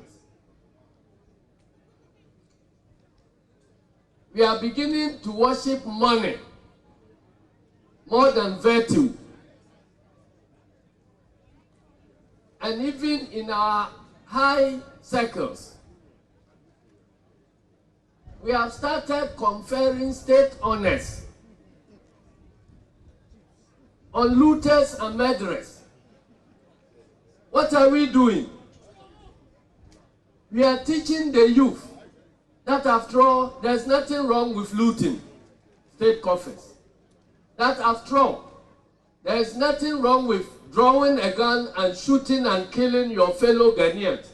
We are beginning to worship money more than virtue. And even in our high circles, we have started conferring state honors on looters and murderers. What are we doing? We are teaching the youth that after all, there's nothing wrong with looting state coffers. That after all, there is nothing wrong with drawing a gun and shooting and killing your fellow Ghanaians.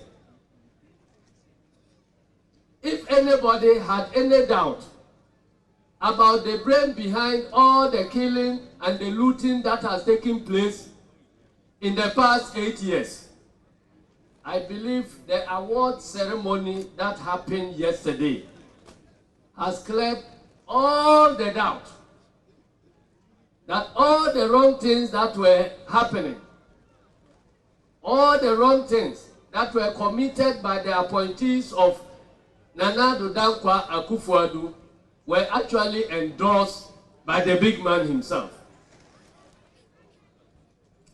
If anybody had any doubt about the brain behind all the killing and the looting that has taken place in the past 8 years, I believe the award ceremony that happened yesterday has cleared all the doubt that all the wrong things that were happening, all the wrong things that were committed by the appointees of Nana Dankwa Akufo-Addo were actually endorsed by the big man himself.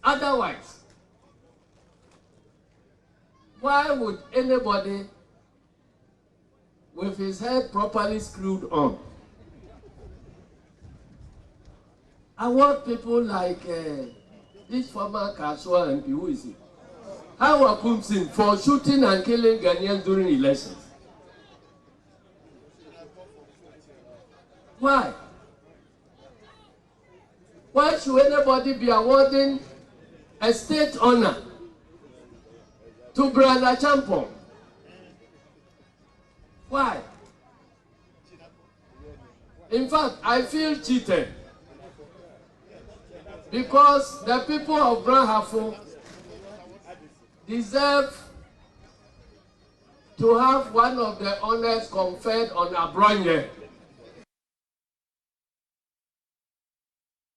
Otherwise, why would anybody with his head properly screwed on award people like this former Kasua MP, who is he? Hawa Kumsin, for shooting and killing Ghanaians during elections? Why? Why should anybody be awarding a state honor to Brother Champon? Why? In fact, I feel cheated because the people of Brahafo deserve to have one of the honors conferred on Abronye.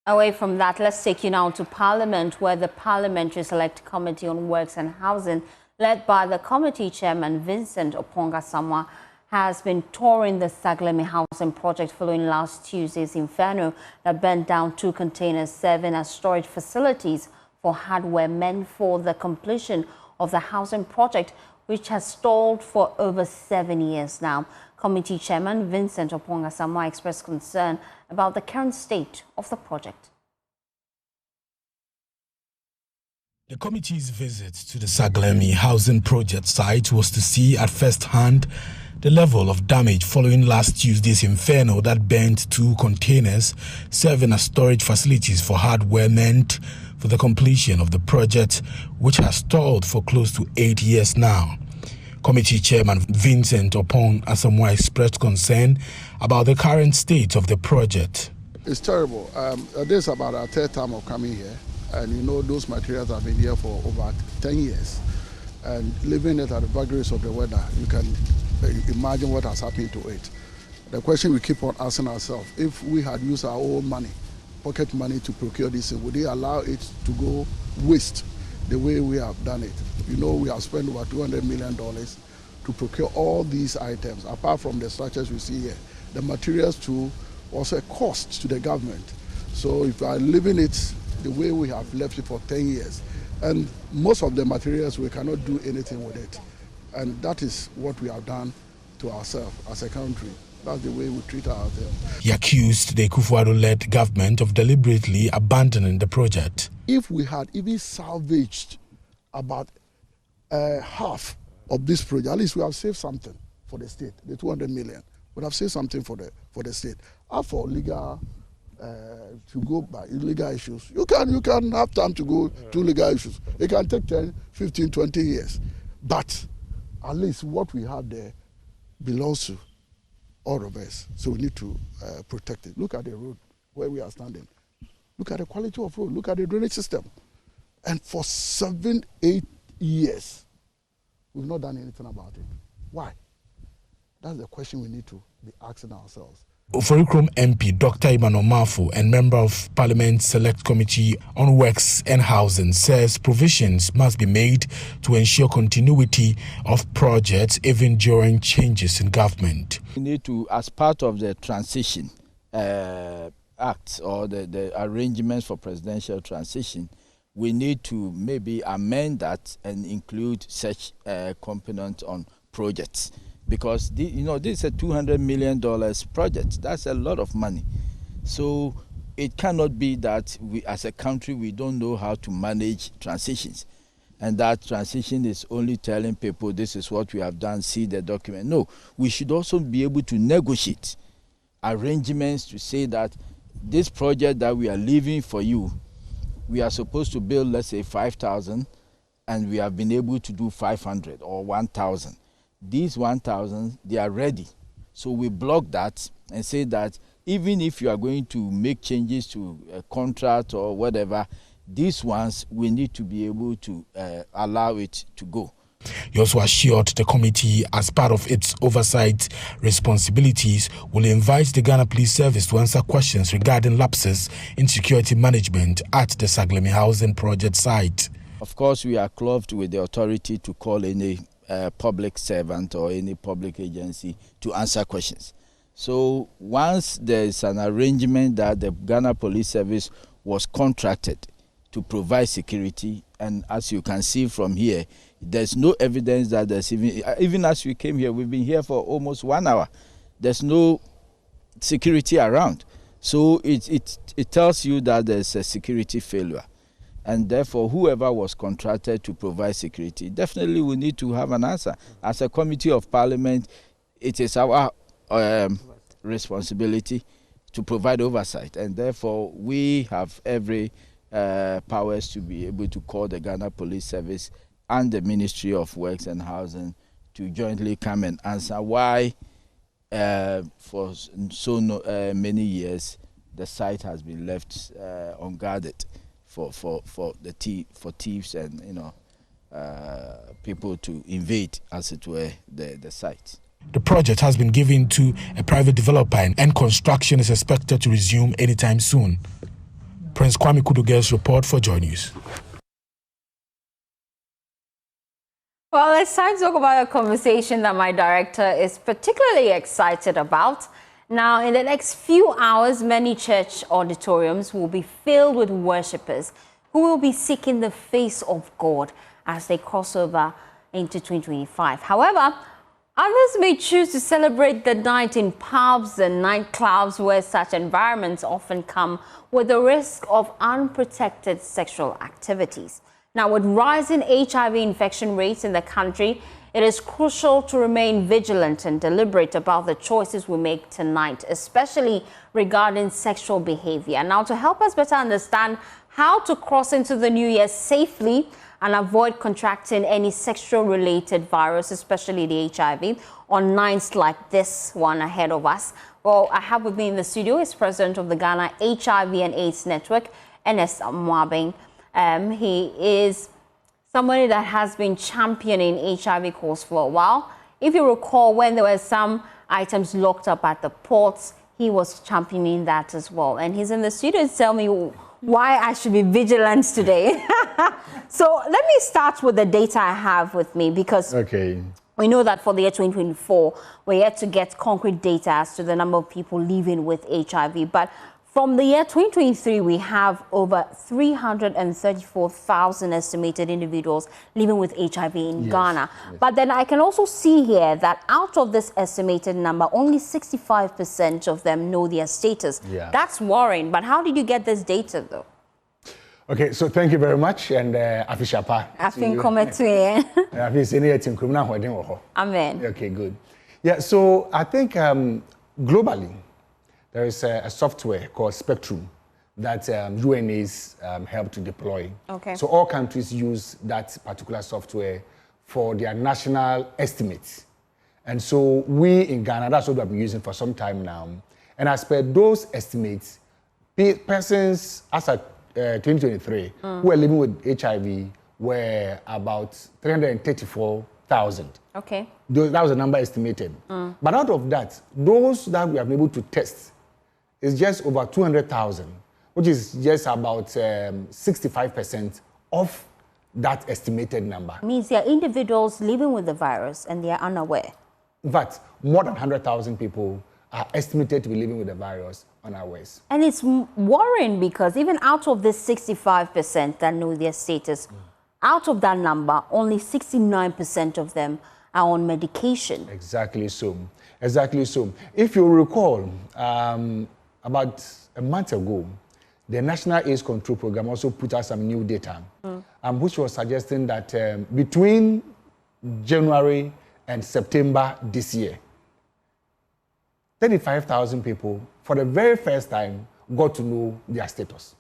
Away from that, let's take you now to Parliament, where the Parliamentary Select Committee on Works and Housing, led by the committee chairman Vincent Oponga-Samoa, has been touring the Saglemi housing project following last Tuesday's inferno that burnt down 2 containers serving as storage facilities for hardware meant for the completion of the housing project, which has stalled for over 7 years now. Committee chairman Vincent Oponga-Samoa expressed concern about the current state of the project. The committee's visit to the Saglemi housing project site was to see at first hand the level of damage following last Tuesday's inferno that burnt 2 containers serving as storage facilities for hardware meant for the completion of the project, which has stalled for close to 8 years now. Committee Chairman Vincent Oponga-Samoa expressed concern about the current state of the project. It's terrible. This is about our 3rd time of coming here, and you know those materials have been here for over 10 years. And leaving it at the vagaries of the weather, you can imagine what has happened to it. The question we keep on asking ourselves, if we had used our own money, pocket money to procure this, would they allow it to go waste the way we have done it? You know, we have spent over $200 million to procure all these items, apart from the structures we see here. The materials too, also a cost to the government. So if we are leaving it the way we have left it for 10 years, and most of the materials we cannot do anything with it. And that is what we have done to ourselves as a country. That's the way we treat ourselves. He accused the Akufo-Addo-led government of deliberately abandoning the project. If we had even salvaged about half of this project. At least we have saved something for the state. The 200 million would have saved something for the state. As for legal to go by illegal issues, you can have time to go to legal issues. It can take 10, 15, 20 years, but at least what we have there belongs to all of us. So we need to protect it. Look at the road where we are standing. Look at the quality of road. Look at the drainage system. And for 7, 8 years, we've not done anything about it. Why? That's the question we need to be asking ourselves. Oforikrom MP Dr. Iman Omafo and Member of Parliament Select Committee on Works and Housing says provisions must be made to ensure continuity of projects even during changes in government. We need to, as part of the transition act or the arrangements for presidential transition, we need to maybe amend that and include such component on projects. Because this is a $200 million project. That's a lot of money. So it cannot be that we, as a country, we don't know how to manage transitions. And that transition is only telling people this is what we have done, see the document. No, we should also be able to negotiate arrangements to say that this project that we are leaving for you, we are supposed to build, let's say, 5,000, and we have been able to do 500 or 1,000. These 1,000, they are ready. So we block that and say that even if you are going to make changes to a contract or whatever, these ones, we need to be able to allow it to go. He also assured the committee, as part of its oversight responsibilities, will invite the Ghana Police Service to answer questions regarding lapses in security management at the Saglemi housing project site. Of course, we are clothed with the authority to call any public servant or any public agency to answer questions. So once there is an arrangement that the Ghana Police Service was contracted to provide security, and as you can see from here, there's no evidence that there's even as we came here, we've been here for almost 1 hour. There's no security around. So it tells you that there's a security failure. And therefore, whoever was contracted to provide security, definitely we need to have an answer. As a committee of parliament, it is our responsibility to provide oversight. And therefore, we have every powers to be able to call the Ghana Police Service and the Ministry of Works and Housing to jointly come and answer why for so many years the site has been left unguarded for thieves and people to invade, as it were, the site. The project has been given to a private developer and construction is expected to resume anytime soon. Prince Kwame Kuduge's report for Joy News. Well, it's time to talk about a conversation that my director is particularly excited about. Now, in the next few hours, many church auditoriums will be filled with worshippers who will be seeking the face of God as they cross over into 2025. However, others may choose to celebrate the night in pubs and nightclubs where such environments often come with the risk of unprotected sexual activities. Now, with rising HIV infection rates in the country, it is crucial to remain vigilant and deliberate about the choices we make tonight, especially regarding sexual behavior. Now, to help us better understand how to cross into the new year safely and avoid contracting any sexual-related virus, especially the HIV, on nights like this one ahead of us, well, I have with me in the studio is President of the Ghana HIV and AIDS Network, Ernest Mwabeng. He is somebody that has been championing HIV cause for a while. If you recall, when there were some items locked up at the ports, he was championing that as well. And he's in the studio to tell me why I should be vigilant today. So let me start with the data I have with me, because we know that for the year 2024, we're yet to get concrete data as to the number of people living with HIV. But from the year 2023, we have over 334,000 estimated individuals living with HIV in Ghana. Yes. But then I can also see here that out of this estimated number, only 65% of them know their status. Yeah. That's worrying. But how did you get this data, though? Okay, so thank you very much, and Afishapa. I've been coming to you. Amen. Okay, good. Yeah, so I think globally, there is a software called Spectrum that UNAs help to deploy. Okay. So all countries use that particular software for their national estimates. And so we in Ghana, that's what we've been using for some time now. And as per those estimates, persons as at 2023 who are living with HIV were about 334,000. Okay. That was the number estimated. But out of that, those that we have been able to test is just over 200,000, which is just about 65% of that estimated number. Means there are individuals living with the virus and they are unaware. In fact, more than 100,000 people are estimated to be living with the virus unawares. And it's worrying because even out of the 65% that know their status, out of that number, only 69% of them are on medication. Exactly so. Exactly so. If you recall, about a month ago, the National AIDS Control Program also put out some new data, which was suggesting that between January and September this year, 35,000 people, for the very first time, got to know their status.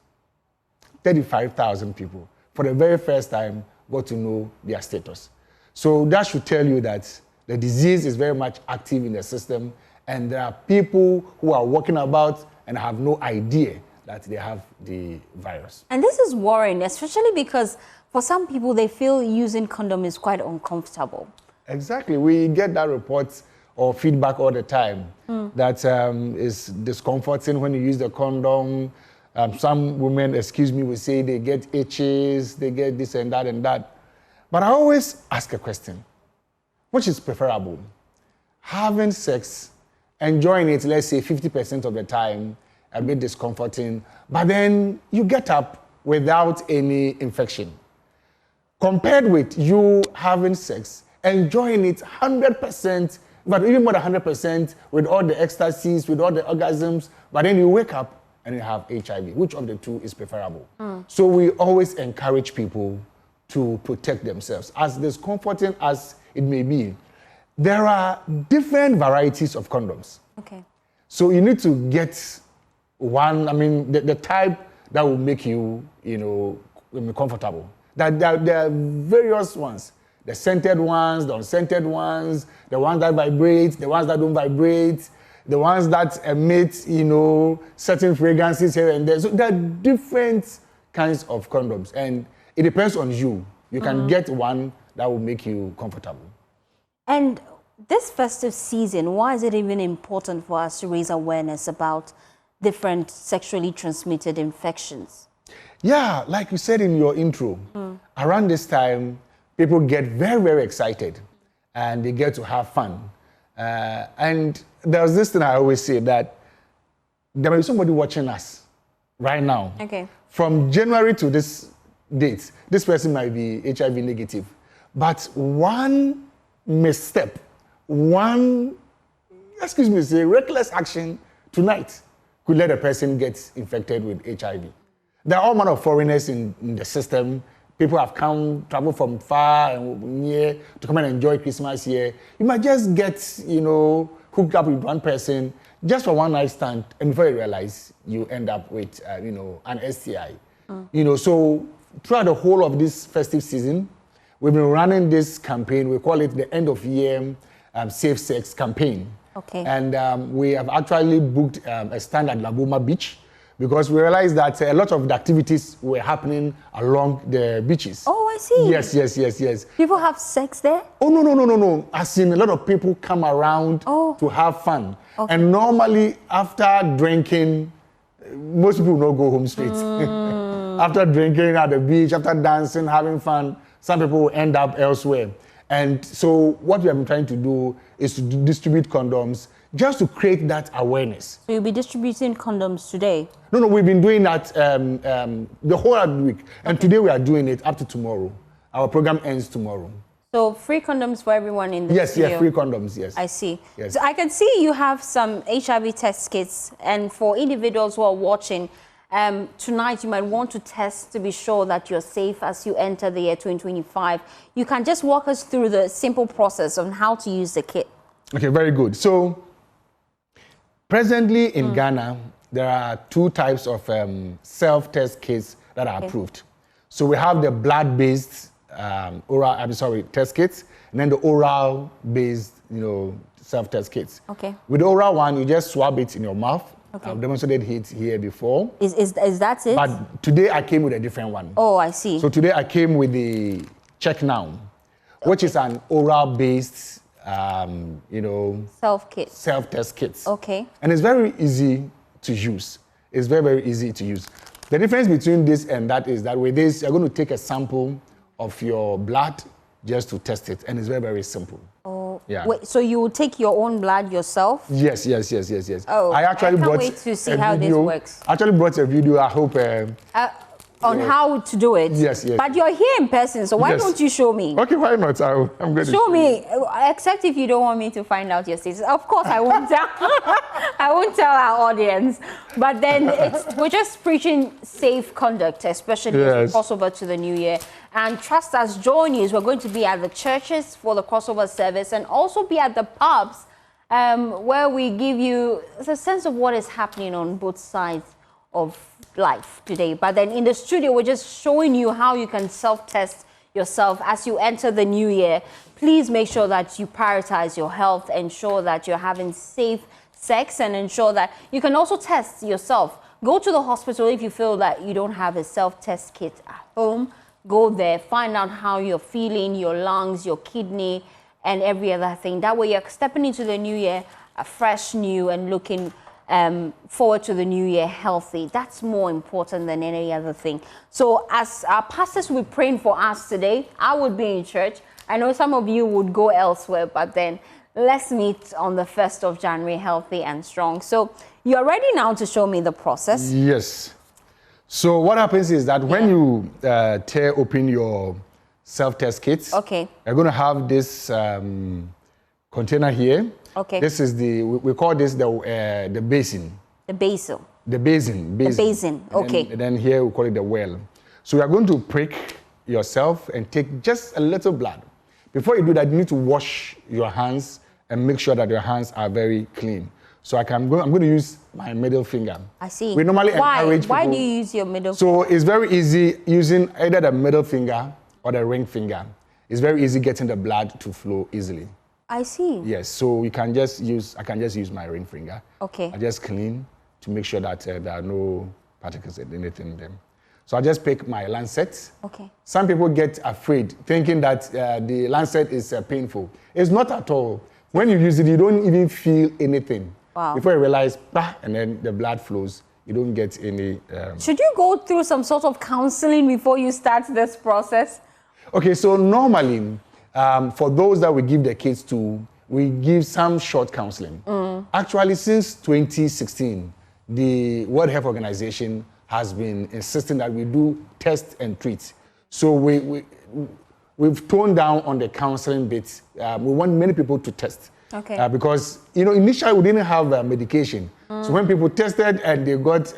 35,000 people, for the very first time, got to know their status. So that should tell you that the disease is very much active in the system, and there are people who are walking about and have no idea that they have the virus. And this is worrying, especially because for some people, they feel using condom is quite uncomfortable. Exactly. We get that report or feedback all the time that is discomforting when you use the condom. Some women, excuse me, will say they get itches, they get this and that and that. But I always ask a question, which is preferable? Having sex, enjoying it, let's say 50% of the time, a bit discomforting, but then you get up without any infection. Compared with you having sex, enjoying it 100%, but even more than 100% with all the ecstasies, with all the orgasms, but then you wake up and you have HIV. Which of the two is preferable? So we always encourage people to protect themselves. As discomforting as it may be, there are different varieties of condoms. Okay. So you need to get one, the type that will make you, comfortable. There are various ones. The scented ones, the unscented ones, the ones that vibrate, the ones that don't vibrate, the ones that emit, certain fragrances here and there. So there are different kinds of condoms, and it depends on you. You can get one that will make you comfortable. And this festive season, why is it even important for us to raise awareness about different sexually transmitted infections? Yeah, like you said in your intro, around this time, people get very, very excited and they get to have fun. And there's this thing I always say, that there may be somebody watching us right now. Okay. From January to this date, this person might be HIV negative. But one misstep, one, reckless action tonight could let a person get infected with HIV. There are all manner of foreigners in the system. People have traveled from far and near to come and enjoy Christmas here. You might just get, hooked up with one person just for one night stand, and before you realize, you end up with, an STI. So throughout the whole of this festive season, we've been running this campaign. We call it the end of year safe sex campaign. Okay. And we have actually booked a stand at Lagoma Beach, because we realized that a lot of the activities were happening along the beaches. Oh, I see. Yes. People have sex there? Oh, no. I've seen a lot of people come around to have fun. Okay. And normally, after drinking, most people don't go home straight. After drinking at the beach, after dancing, having fun, some people will end up elsewhere. And so what we have been trying to do is to distribute condoms just to create that awareness. So you'll be distributing condoms today? No, we've been doing that the whole of the week. And today we are doing it up to tomorrow. Our program ends tomorrow. So free condoms for everyone in the studio? Yes, free condoms, yes. I see. Yes. So I can see you have some HIV test kits, and for individuals who are watching, tonight you might want to test to be sure that you're safe as you enter the year 2025. You can just walk us through the simple process on how to use the kit. Okay, very good. So presently in Ghana, there are 2 types of self-test kits that are approved. So we have the blood-based test kits, and then the oral-based, self-test kits. Okay. With the oral one, you just swab it in your mouth. Okay. I've demonstrated it here before. Is that it? But today I came with a different one. Oh, I see. So today I came with the Check Now, which is an oral-based, self-test kits. Okay. And it's very easy to use. It's very, very easy to use. The difference between this and that is that with this, you're going to take a sample of your blood just to test it. And it's very, very simple. Oh, yeah. Wait, so you will take your own blood yourself? Yes. Oh, I can't wait to see how this works. I actually brought a video, I hope. On how to do it? Yes. But you're here in person, so why don't you show me? Okay, why not? I'm going to show me, except if you don't want me to find out your status. Of course, I won't tell. I won't tell our audience. But then we're just preaching safe conduct, especially as we cross over to the new year. And trust us, join us. We're going to be at the churches for the crossover service and also be at the pubs where we give you a sense of what is happening on both sides of life today. But then in the studio, we're just showing you how you can self-test yourself as you enter the new year. Please make sure that you prioritize your health, ensure that you're having safe sex, and ensure that you can also test yourself. Go to the hospital if you feel that you don't have a self-test kit at home. Go there, find out how you're feeling, your lungs, your kidney, and every other thing. That way you're stepping into the new year fresh, new, and looking forward to the new year healthy. That's more important than any other thing. So as our pastors will be praying for us today, I would be in church. I know some of you would go elsewhere, but then let's meet on the 1st of January healthy and strong. So you're ready now to show me the process? Yes. So what happens is that when you tear open your self-test kits, you're going to have this container here. Okay. This is we call this the basin. The basin. The basin. The basin. Okay. And then here we call it the well. So you are going to prick yourself and take just a little blood. Before you do that, you need to wash your hands and make sure that your hands are very clean. So I'm going to use my middle finger. I see. We normally encourage people. Why do you use your middle finger? So it's very easy using either the middle finger or the ring finger. It's very easy getting the blood to flow easily. I see. Yes, so I can just use my ring finger. Okay. I just clean to make sure that there are no particles or anything in them. So I just pick my lancet. Okay. Some people get afraid, thinking that the lancet is painful. It's not at all. When you use it, you don't even feel anything. Wow. Before you realize, bah, and then the blood flows. You don't get any... Should you go through some sort of counseling before you start this process? Okay, so normally, for those that we give the kids to, we give some short counseling. Actually, since 2016, the World Health Organization has been insisting that we do test and treat. So we've toned down on the counseling bit. We want many people to test. Okay. Because, initially we didn't have medication. So when people tested and they got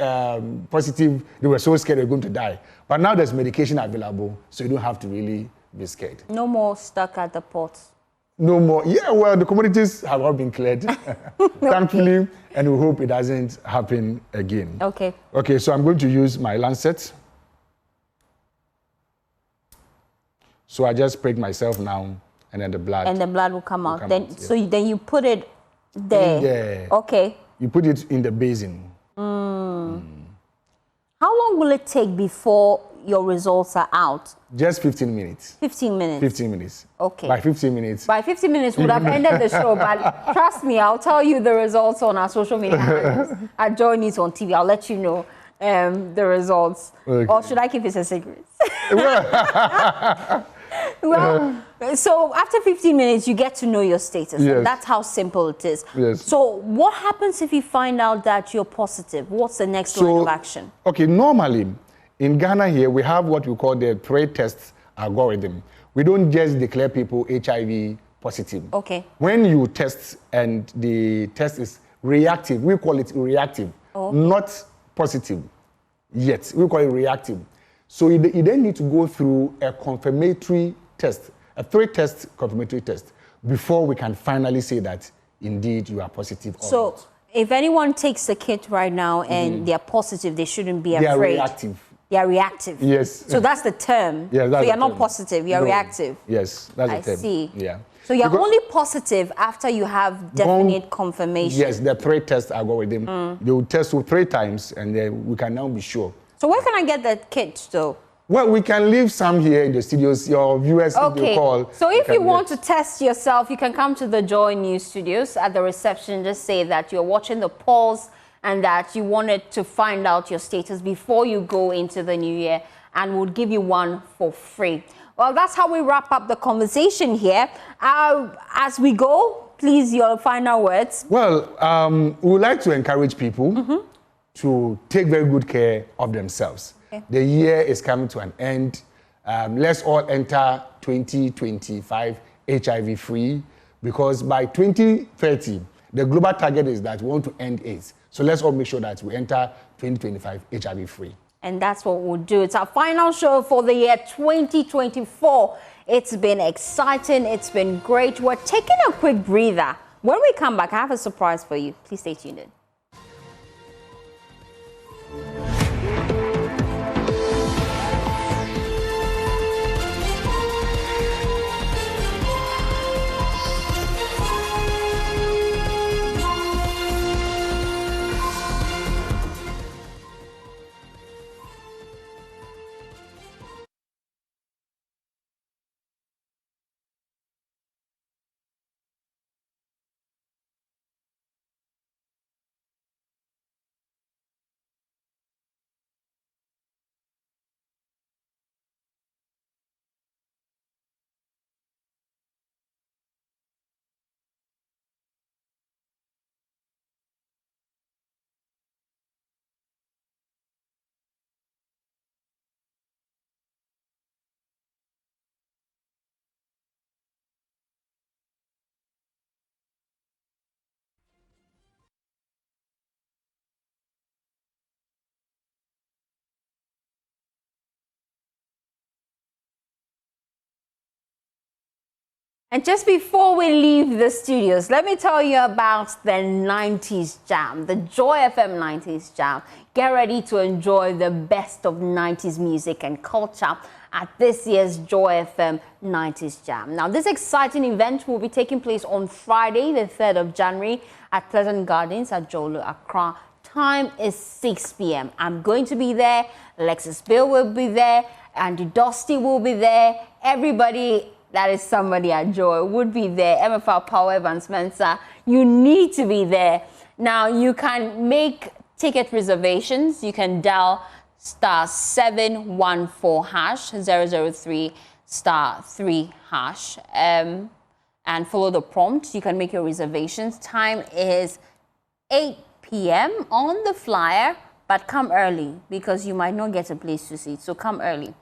positive, they were so scared they were going to die. But now there's medication available, so you don't have to really be scared. No more stuck at the ports. No more. Yeah, well, the communities have all been cleared, thankfully, and we hope it doesn't happen again. Okay. Okay, so I'm going to use my lancet. So I just prick myself now, and then the blood. And the blood will come out. So then you put it there. In there. Okay. You put it in the basin. How long will it take before your results are out? Just 15 minutes. 15 minutes? 15 minutes. Okay. By 15 minutes. By 15 minutes, would have ended the show, but trust me, I'll tell you the results on our social media handles. At Joy News on TV, I'll let you know the results. Okay. Or should I keep it a secret? Well, so after 15 minutes, you get to know your status. Yes. And that's how simple it is. Yes. So what happens if you find out that you're positive? What's the next line of action? Okay, normally, in Ghana here, we have what we call the pre-test algorithm. We don't just declare people HIV positive. Okay. When you test and the test is reactive, we call it reactive, not positive. yet. We call it reactive. So you then need to go through a confirmatory test, a 3-test confirmatory test, before we can finally say that indeed you are positive or so not. If anyone takes the kit right now and they're positive, they shouldn't be afraid. They are reactive. They are reactive. Yes. So that's the term. Yes, that's so you're the not term. positive, you're No. reactive. Yes, that's the term. I see. Yeah. So you're Because only positive after you have definite confirmation. Yes, the 3 tests I go with them. They will test you 3 times and then we can now be sure. So where can I get that kit though? Well, we can leave some here in the studios. Your viewers, if they call. So if you want get. to test yourself, you can come to the Joy News Studios at the reception. Just say that you're watching the polls and that you wanted to find out your status before you go into the new year, and we'll give you one for free. Well, that's how we wrap up the conversation here. As we go, please, your final words. Well, we would like to encourage people to take very good care of themselves. Okay. The year is coming to an end. Let's all enter 2025 HIV-free, because by 2030, the global target is that we want to end AIDS. So let's all make sure that we enter 2025 HIV-free. And that's what we'll do. It's our final show for the year 2024. It's been exciting. It's been great. We're taking a quick breather. When we come back, I have a surprise for you. Please stay tuned in. And just before we leave the studios, let me tell you about the 90s Jam, the Joy FM 90s Jam. Get ready to enjoy the best of 90s music and culture at this year's Joy FM 90s Jam. Now, this exciting event will be taking place on Friday, the 3rd of January at Pleasant Gardens at Jolo, Accra. Time is 6 p.m. I'm going to be there. Lexus Bill will be there. Andy Dusty will be there. Everybody that is somebody at Joy would be there. MFR Power Evans Mensa, you need to be there. Now, you can make ticket reservations. You can dial *714# 003*3# and follow the prompt. You can make your reservations. Time is 8 p.m. on the flyer, but come early because you might not get a place to sit. So come early.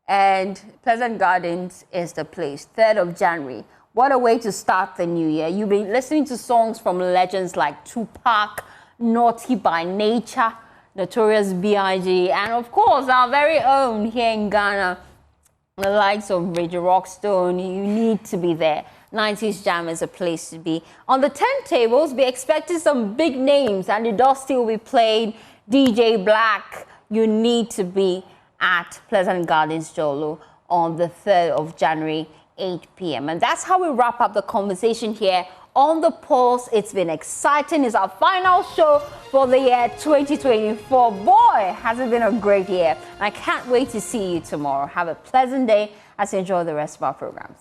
And Pleasant Gardens is the place, 3rd of January. What a way to start the new year. You'll be listening to songs from legends like Tupac, Naughty by Nature, Notorious B.I.G., and of course, our very own here in Ghana, the likes of Reggie Rockstone. You need to be there. 90s Jam is a place to be. On the turntables, be expecting some big names, and the Dusty will be played, DJ Black. You need to be at Pleasant Gardens Jolo on the 3rd of January, 8 p.m. And that's how we wrap up the conversation here on The Pulse. It's been exciting. It's our final show for the year 2024. Boy, has it been a great year. And I can't wait to see you tomorrow. Have a pleasant day as you enjoy the rest of our programs.